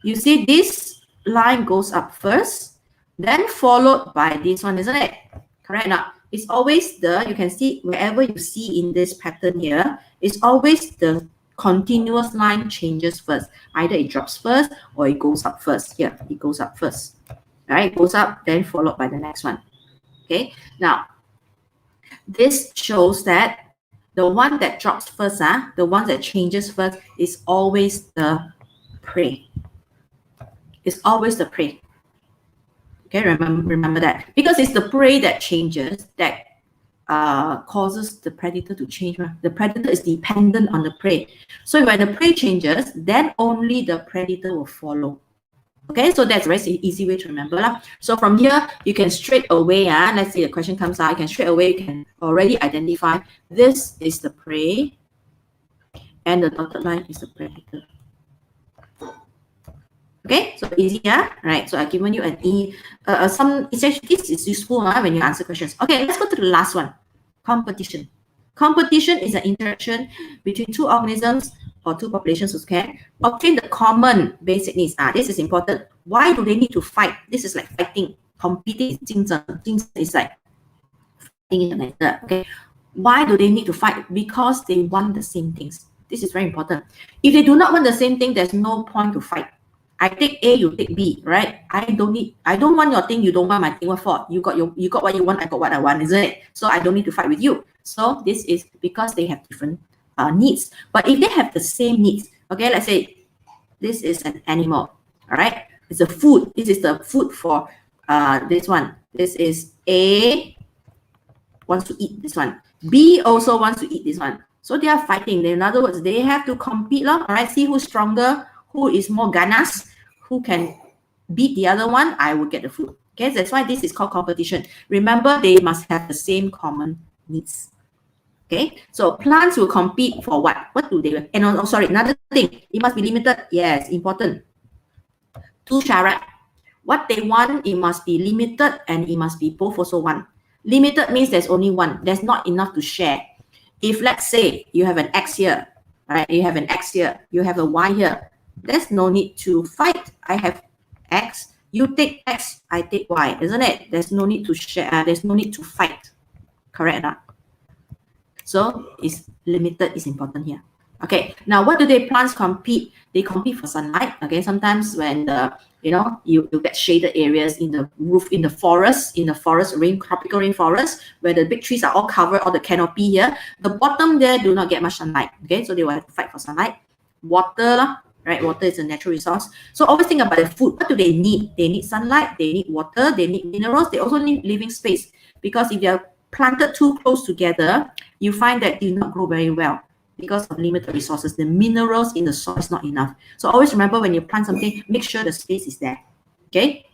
You see this line goes up first, then followed by this one, isn't it? Correct now. It's always you can see wherever you see in this pattern here, it's always the continuous line changes first. Either it drops first or it goes up first. Here, it goes up first. Right? It goes up, then followed by the next one. Okay, now this shows that the one that drops first, the one that changes first is always the prey. It's always the prey. Okay, remember that. Because it's the prey that changes, that causes the predator to change. The predator is dependent on the prey. So when the prey changes, then only the predator will follow. Okay, so that's a very easy way to remember lah. So from here, you can straight away, let's say the question comes out, you can straight away, you can already identify this is the prey and the dotted line is the predator. Okay, so easy, right? So I've given you an it's actually, this is useful when you answer questions. Okay, let's go to the last one, competition. Competition is an interaction between two organisms or two populations who can obtain the common basic needs. This is important. Why do they need to fight? This is like fighting, competing, 竞争 is like fighting, okay? Why do they need to fight? Because they want the same things. This is very important. If they do not want the same thing, there's no point to fight. I take A, you take B, right? I don't want your thing, you don't want my thing. What for? You got what you want, I got what I want, isn't it? So I don't need to fight with you. So this is because they have different needs. But if they have the same needs, okay, let's say this is an animal, all right? It's a food. This is the food for this one. This is A wants to eat this one. B also wants to eat this one. So they are fighting. In other words, they have to compete, all right? See who's stronger, who is more ganas, who can beat the other one, I will get the food. Okay, that's why this is called competition. Remember, they must have the same common needs. Okay, so plants will compete for what? What do they? And oh, sorry, another thing, it must be limited. Yes, important. Two syarat. What they want, it must be limited and it must be both also one. Limited means there's only one. There's not enough to share. If let's say you have an X here, right? You have an X here, you have a Y here. There's no need to fight. I have X, you take X, I take Y, isn't it? There's no need to share, there's no need to fight. Correct? So it's limited is important here. Okay, now what do they plants compete? They compete for sunlight. Okay, sometimes when you get shaded areas in the roof, in the forest, tropical rainforest, where the big trees are all covered, all the canopy here, the bottom there do not get much sunlight. Okay, so they will have to fight for sunlight. Water, right? Water is a natural resource. So always think about the food. What do they need? They need sunlight, they need water, they need minerals, they also need living space. Because if they're planted too close together, you find that they do not grow very well because of limited resources. The minerals in the soil is not enough. So always remember, when you plant something, make sure the space is there. Okay.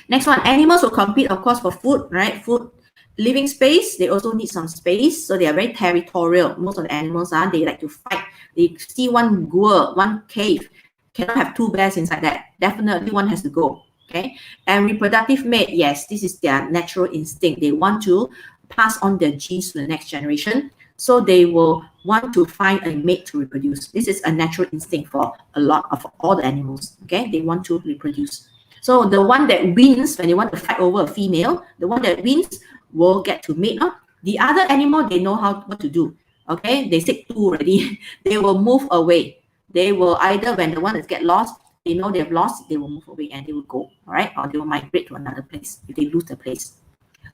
Next one, animals will compete, of course, for food, right? Food, living space. They also need some space, so they are very territorial. Most of the animals they like to fight. They see one gourd, one cave, cannot have two bears inside that. Definitely one has to go. Okay. And reproductive mate, yes, this is their natural instinct. They want to pass on their genes to the next generation. So they will want to find a mate to reproduce. This is a natural instinct for a lot of all the animals. Okay, they want to reproduce. So the one that wins, when they want to fight over a female, the one that wins will get to mate. The other animal, they know what to do. Okay, they take two already. They will move away. They will either, when the one that get lost, they know they've lost, they will move away and they will go. All right, or they will migrate to another place if they lose the place.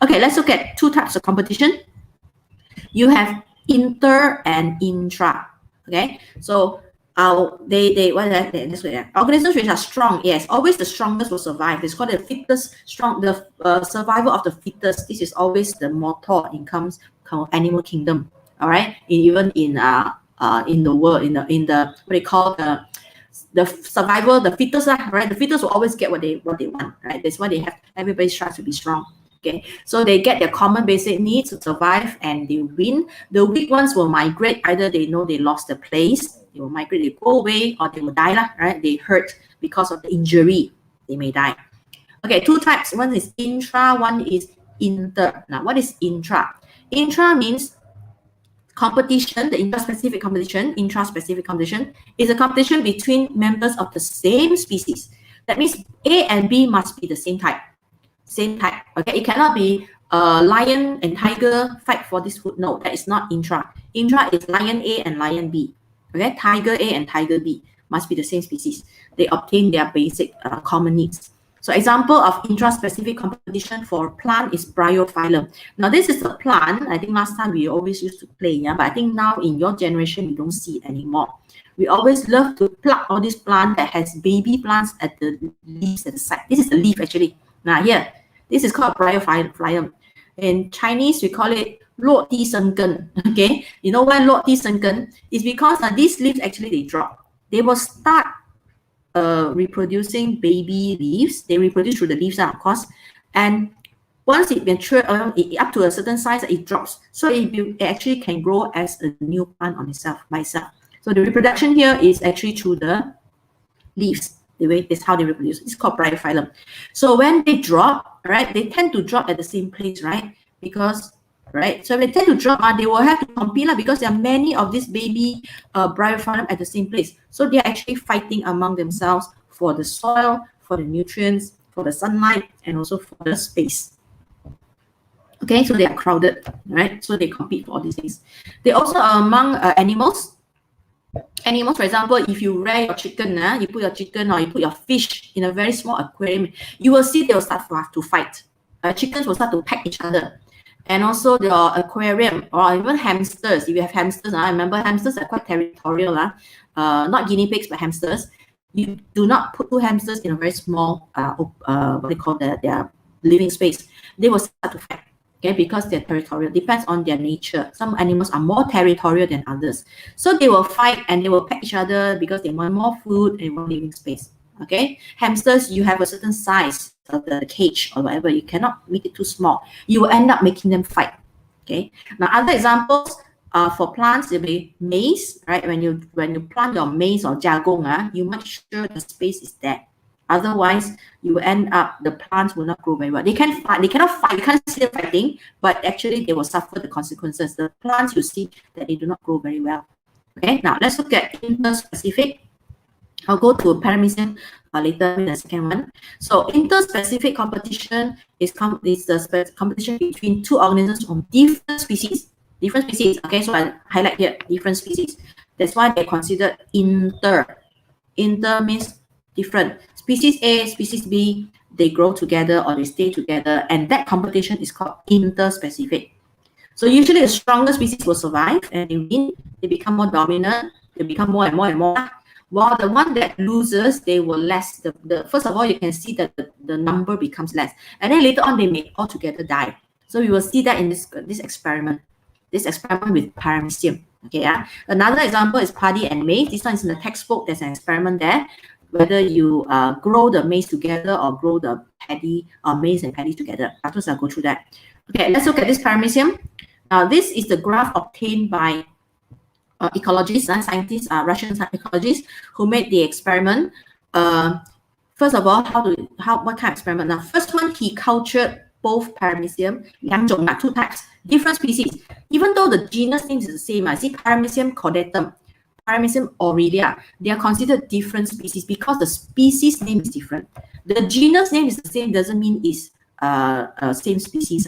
Okay, let's look at two types of competition. You have inter and intra. Okay, so organisms which are strong, yes, always the strongest will survive. It's called the fittest, survival of the fittest. This is always the motto in animal kingdom. All right, even in the world, in the what they call the survival, the fittest, right? The fittest will always get what they want, right? That's why everybody tries to be strong. Okay, so they get their common basic needs to survive and they win. The weak ones will migrate. Either they know they lost the place, they will migrate, they go away, or they will die, right? They hurt because of the injury, they may die. Okay, two types. One is intra, one is inter. Now, what is intra? Intra means competition, the intraspecific competition is a competition between members of the same species. That means A and B must be the same type. Okay, it cannot be lion and tiger fight for this food. No, that is not intra. Intra is lion A and lion B. Okay, tiger A and tiger B must be the same species. They obtain their basic common needs. So example of intraspecific competition for plant is bryophyllum. Now this is a plant. I think last time we always used to play, but I think now in your generation we don't see it anymore. We always love to pluck all this plant that has baby plants at the leaves at the side. This is the leaf actually. Now here, this is called bryophyllum. In Chinese, we call it 落地生根. Okay, you know why 落地生根? It's because these leaves actually they drop. They will start reproducing baby leaves. They reproduce through the leaves, of course. And once it matures, up to a certain size, it drops. So it actually can grow as a new plant on itself, by itself. So the reproduction here is actually through the leaves. The way is how they reproduce. It's called bryophyllum. So when they drop, right, they tend to drop at the same place, right? Because so they tend to drop, they will have to compete because there are many of these baby bryophyllum at the same place. So they are actually fighting among themselves for the soil, for the nutrients, for the sunlight, and also for the space. Okay, so they are crowded, right? So they compete for all these things. They also are among animals. Animals, for example, if you rear your chicken, you put your chicken or you put your fish in a very small aquarium, you will see they will start to fight. Chickens will start to peck each other. And also the aquarium or even hamsters. If you have hamsters, I remember hamsters are quite territorial, not guinea pigs, but hamsters. You do not put two hamsters in a very small, what they call their living space. They will start to fight, okay, because they're territorial. Depends on their nature. Some animals are more territorial than others. So they will fight and they will peck each other because they want more food and more living space. Okay, hamsters, you have a certain size of the cage or whatever. You cannot make it too small. You will end up making them fight. Okay. Now, other examples for plants, will be maize. Right, when you plant your maize or jagung, you make sure the space is there. Otherwise, you will end up the plants will not grow very well. They can fight. They cannot fight. You can't see them fighting, but actually they will suffer the consequences. The plants you see that they do not grow very well. Okay. Now let's look at interspecific. I'll go to Parasitism later in the second one. So interspecific competition is the competition between two organisms from different species. Different species. Okay, so I highlight here different species. That's why they're considered inter. Inter means different. Species A, species B, they grow together or they stay together, and that competition is called interspecific. So usually the stronger species will survive and they win. They become more dominant. They become more and more and more. While the one that loses, they will less. First of all, you can see that the number becomes less, and then later on they may altogether die. So we will see that in this experiment. This experiment with Parasitism. Okay, Another example is paddy and maize. This one is in the textbook. There's an experiment there, whether you grow the maize together or grow the paddy or maize and paddy together. Afterwards, I'll go through that. Okay, let's look at this Parasitism. Now, this is the graph obtained by ecologists, scientists, Russian ecologists who made the experiment. First of all, what kind of experiment? Now, first one, he cultured both Parasitism, 2种, two types, different species. Even though the genus name is the same, see Parasitism cordatum, Parasitism aurelia, they are considered different species because the species name is different. The genus name is the same, doesn't mean it's same species.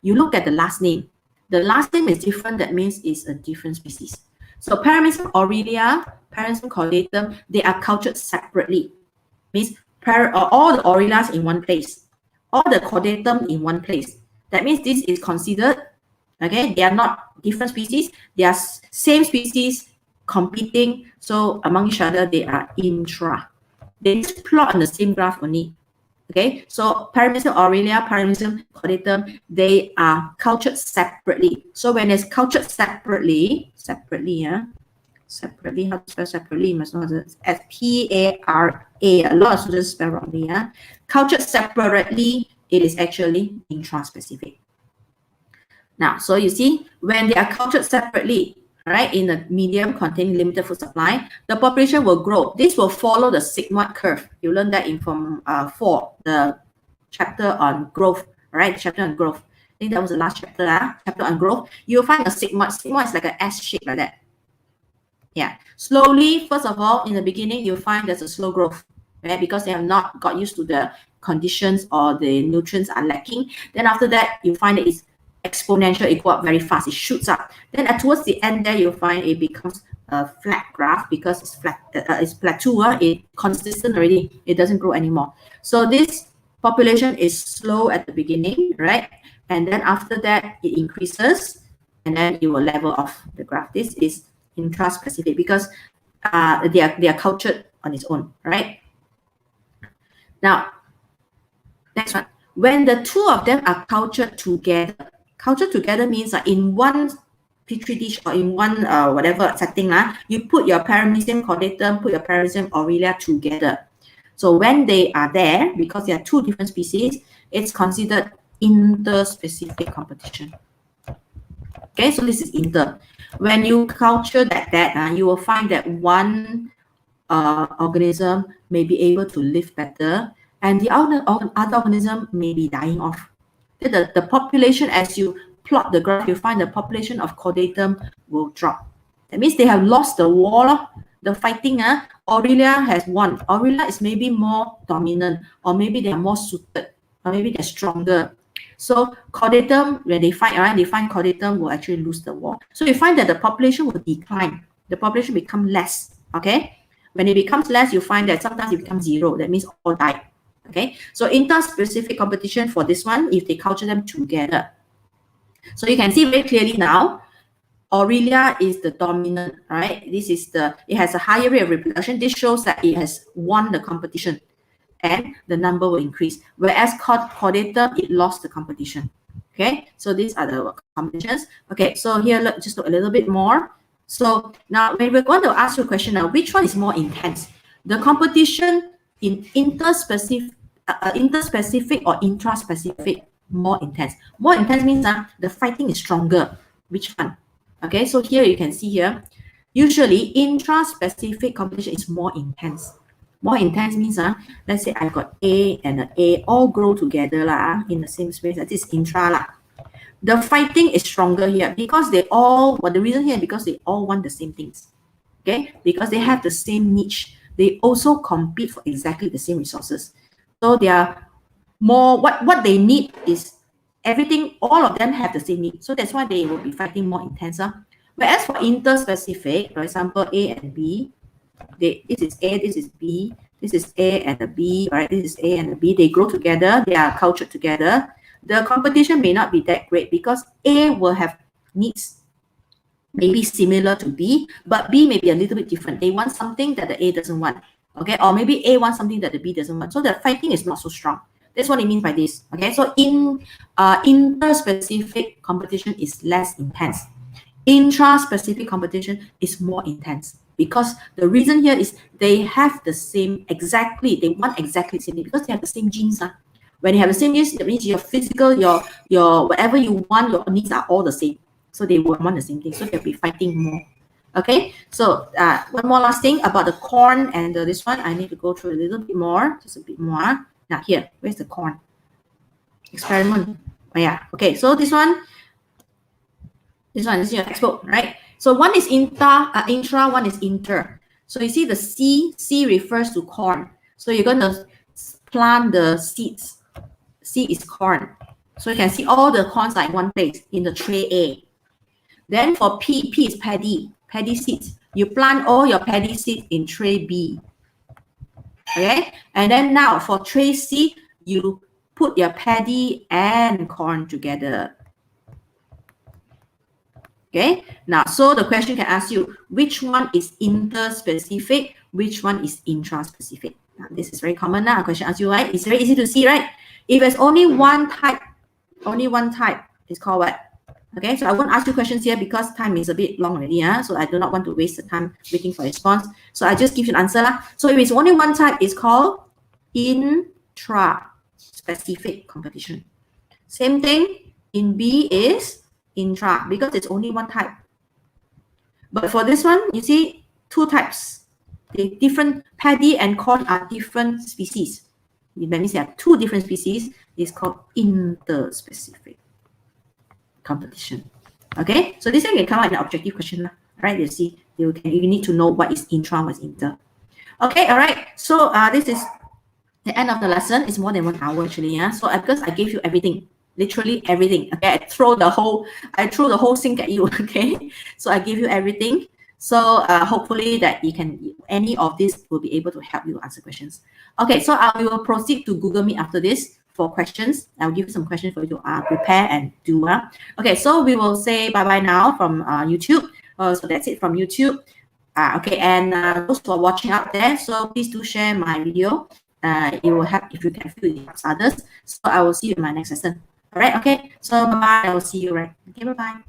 You look at the last name. The last name is different, that means it's a different species. So Parasitism aurelia, Parasitism cordatum, they are cultured separately. Means all the aurelias in one place, all the cordatum in one place. That means this is considered, okay, they are not different species, they are same species competing. So among each other, they are intra. They just plot on the same graph only. Okay, so Parasitism aurelia, Parasitism cordatum, they are cultured separately. So when it's cultured separately, how to spell separately? Must know S-P-A-R-A. A lot of students spell wrongly. Cultured separately, it is actually intraspecific. Now, so you see, when they are cultured separately, right, in a medium containing limited food supply, the population will grow. This will follow the sigmoid curve. You learned that in Form 4, the chapter on growth, right? Chapter on growth. I think that was the last chapter, chapter on growth. You'll find a sigmoid. Sigmoid is like an S shape like that. Yeah. Slowly, first of all, in the beginning, you'll find there's a slow growth, right? Because they have not got used to the conditions or the nutrients are lacking. Then after that, you find that it's exponential, it goes up very fast, it shoots up. Then towards the end there, you'll find it becomes a flat graph because it's flat, it's plateau, it's consistent already, it doesn't grow anymore. So this population is slow at the beginning, right? And then after that, it increases, and then it will level off the graph. This is intraspecific because they are cultured on its own, right? Now, next one. When the two of them are cultured together means that in one petri dish or in one whatever setting, you put your Parasitism cordatum, put your Parasitism aurelia together. So when they are there, because they are two different species, it's considered interspecific competition. Okay, so this is inter. When you culture that, you will find that one organism may be able to live better, and the other organism may be dying off. The population, as you plot the graph, you find the population of chordatum will drop. That means they have lost the war, the fighting. Aurelia has won. Aurelia is maybe more dominant, or maybe they are more suited, or maybe they're stronger. So chordatum, when they fight, they find chordatum will actually lose the war. So you find that the population will decline. The population become less. Okay. When it becomes less, you find that sometimes it becomes zero. That means all die. Okay. So interspecific competition for this one, if they culture them together. So you can see very clearly now, Aurelia is the dominant, right? It has a higher rate of reproduction. This shows that it has won the competition and the number will increase. Whereas chordatum, it lost the competition. Okay, so these are the competitions. Okay, so here, just look a little bit more. So now when we're going to ask you a question now, which one is more intense? The competition in interspecific or intraspecific, more intense. More intense means the fighting is stronger. Which one? Okay, so here you can see here, usually intraspecific competition is more intense. More intense means, let's say I got A and an A all grow together in the same space. That is intra. The fighting is stronger here because they all, the reason here is because they all want the same things. Okay, because they have the same niche. They also compete for exactly the same resources. So they are more, what they need is everything, all of them have the same need. So that's why they will be fighting more intense. Whereas for interspecific, for example, A and B, this is A, this is B, this is A and a B, right? This is A and a B. They grow together, they are cultured together. The competition may not be that great because A will have needs maybe similar to B, but B may be a little bit different. They want something that the A doesn't want, okay? Or maybe A wants something that the B doesn't want. So the fighting is not so strong. That's what it means by this, okay? So in interspecific competition is less intense. Intraspecific competition is more intense because the reason here is they have the same they want exactly the same because they have the same genes. When you have the same genes, that means your physical, your whatever you want, your needs are all the same. So they will want the same thing. So they'll be fighting more. Okay, so one more last thing about the corn and this one, I need to go through a little bit more, just a bit more. Now here, where's the corn? Experiment. Oh yeah, okay, so this one is your textbook, right? So one is intra, one is inter. So you see the C refers to corn. So you're going to plant the seeds. C is corn. So you can see all the corns are in one place in the tray A. Then for P is paddy seeds. You plant all your paddy seeds in tray B. Okay, and then now for tray C, you put your paddy and corn together. Okay, now so the question can ask you which one is interspecific, which one is intraspecific. Now, this is very common now. Question asks you, right? It's very easy to see, right? If there's only one type, it's called what? Okay, so I won't ask you questions here because time is a bit long already. So I do not want to waste the time waiting for response. So I just give you an answer. So if it's only one type, it's called intraspecific competition. Same thing in B is intra because it's only one type. But for this one, you see two types. The different paddy and corn are different species. That means there are two different species. It's called interspecific competition. Okay, so this one can come out in an objective question, right? You see, you need to know what is intra, what is inter. Okay, all right. So this is the end of the lesson. It's more than 1 hour actually. So because I gave you everything, literally everything. Okay, I throw the whole sink at you. Okay, so I give you everything. So hopefully that any of this will be able to help you answer questions. Okay, so we will proceed to Google Meet after this for questions. I'll give you some questions for you to prepare and do. Okay, so we will say bye-bye now from YouTube. So that's it from YouTube. Okay, and those who are watching out there, so please do share my video. It will help if you can feel it helps others. So I will see you in my next lesson. All right, okay, so bye-bye. I will see you, right? Okay, bye-bye.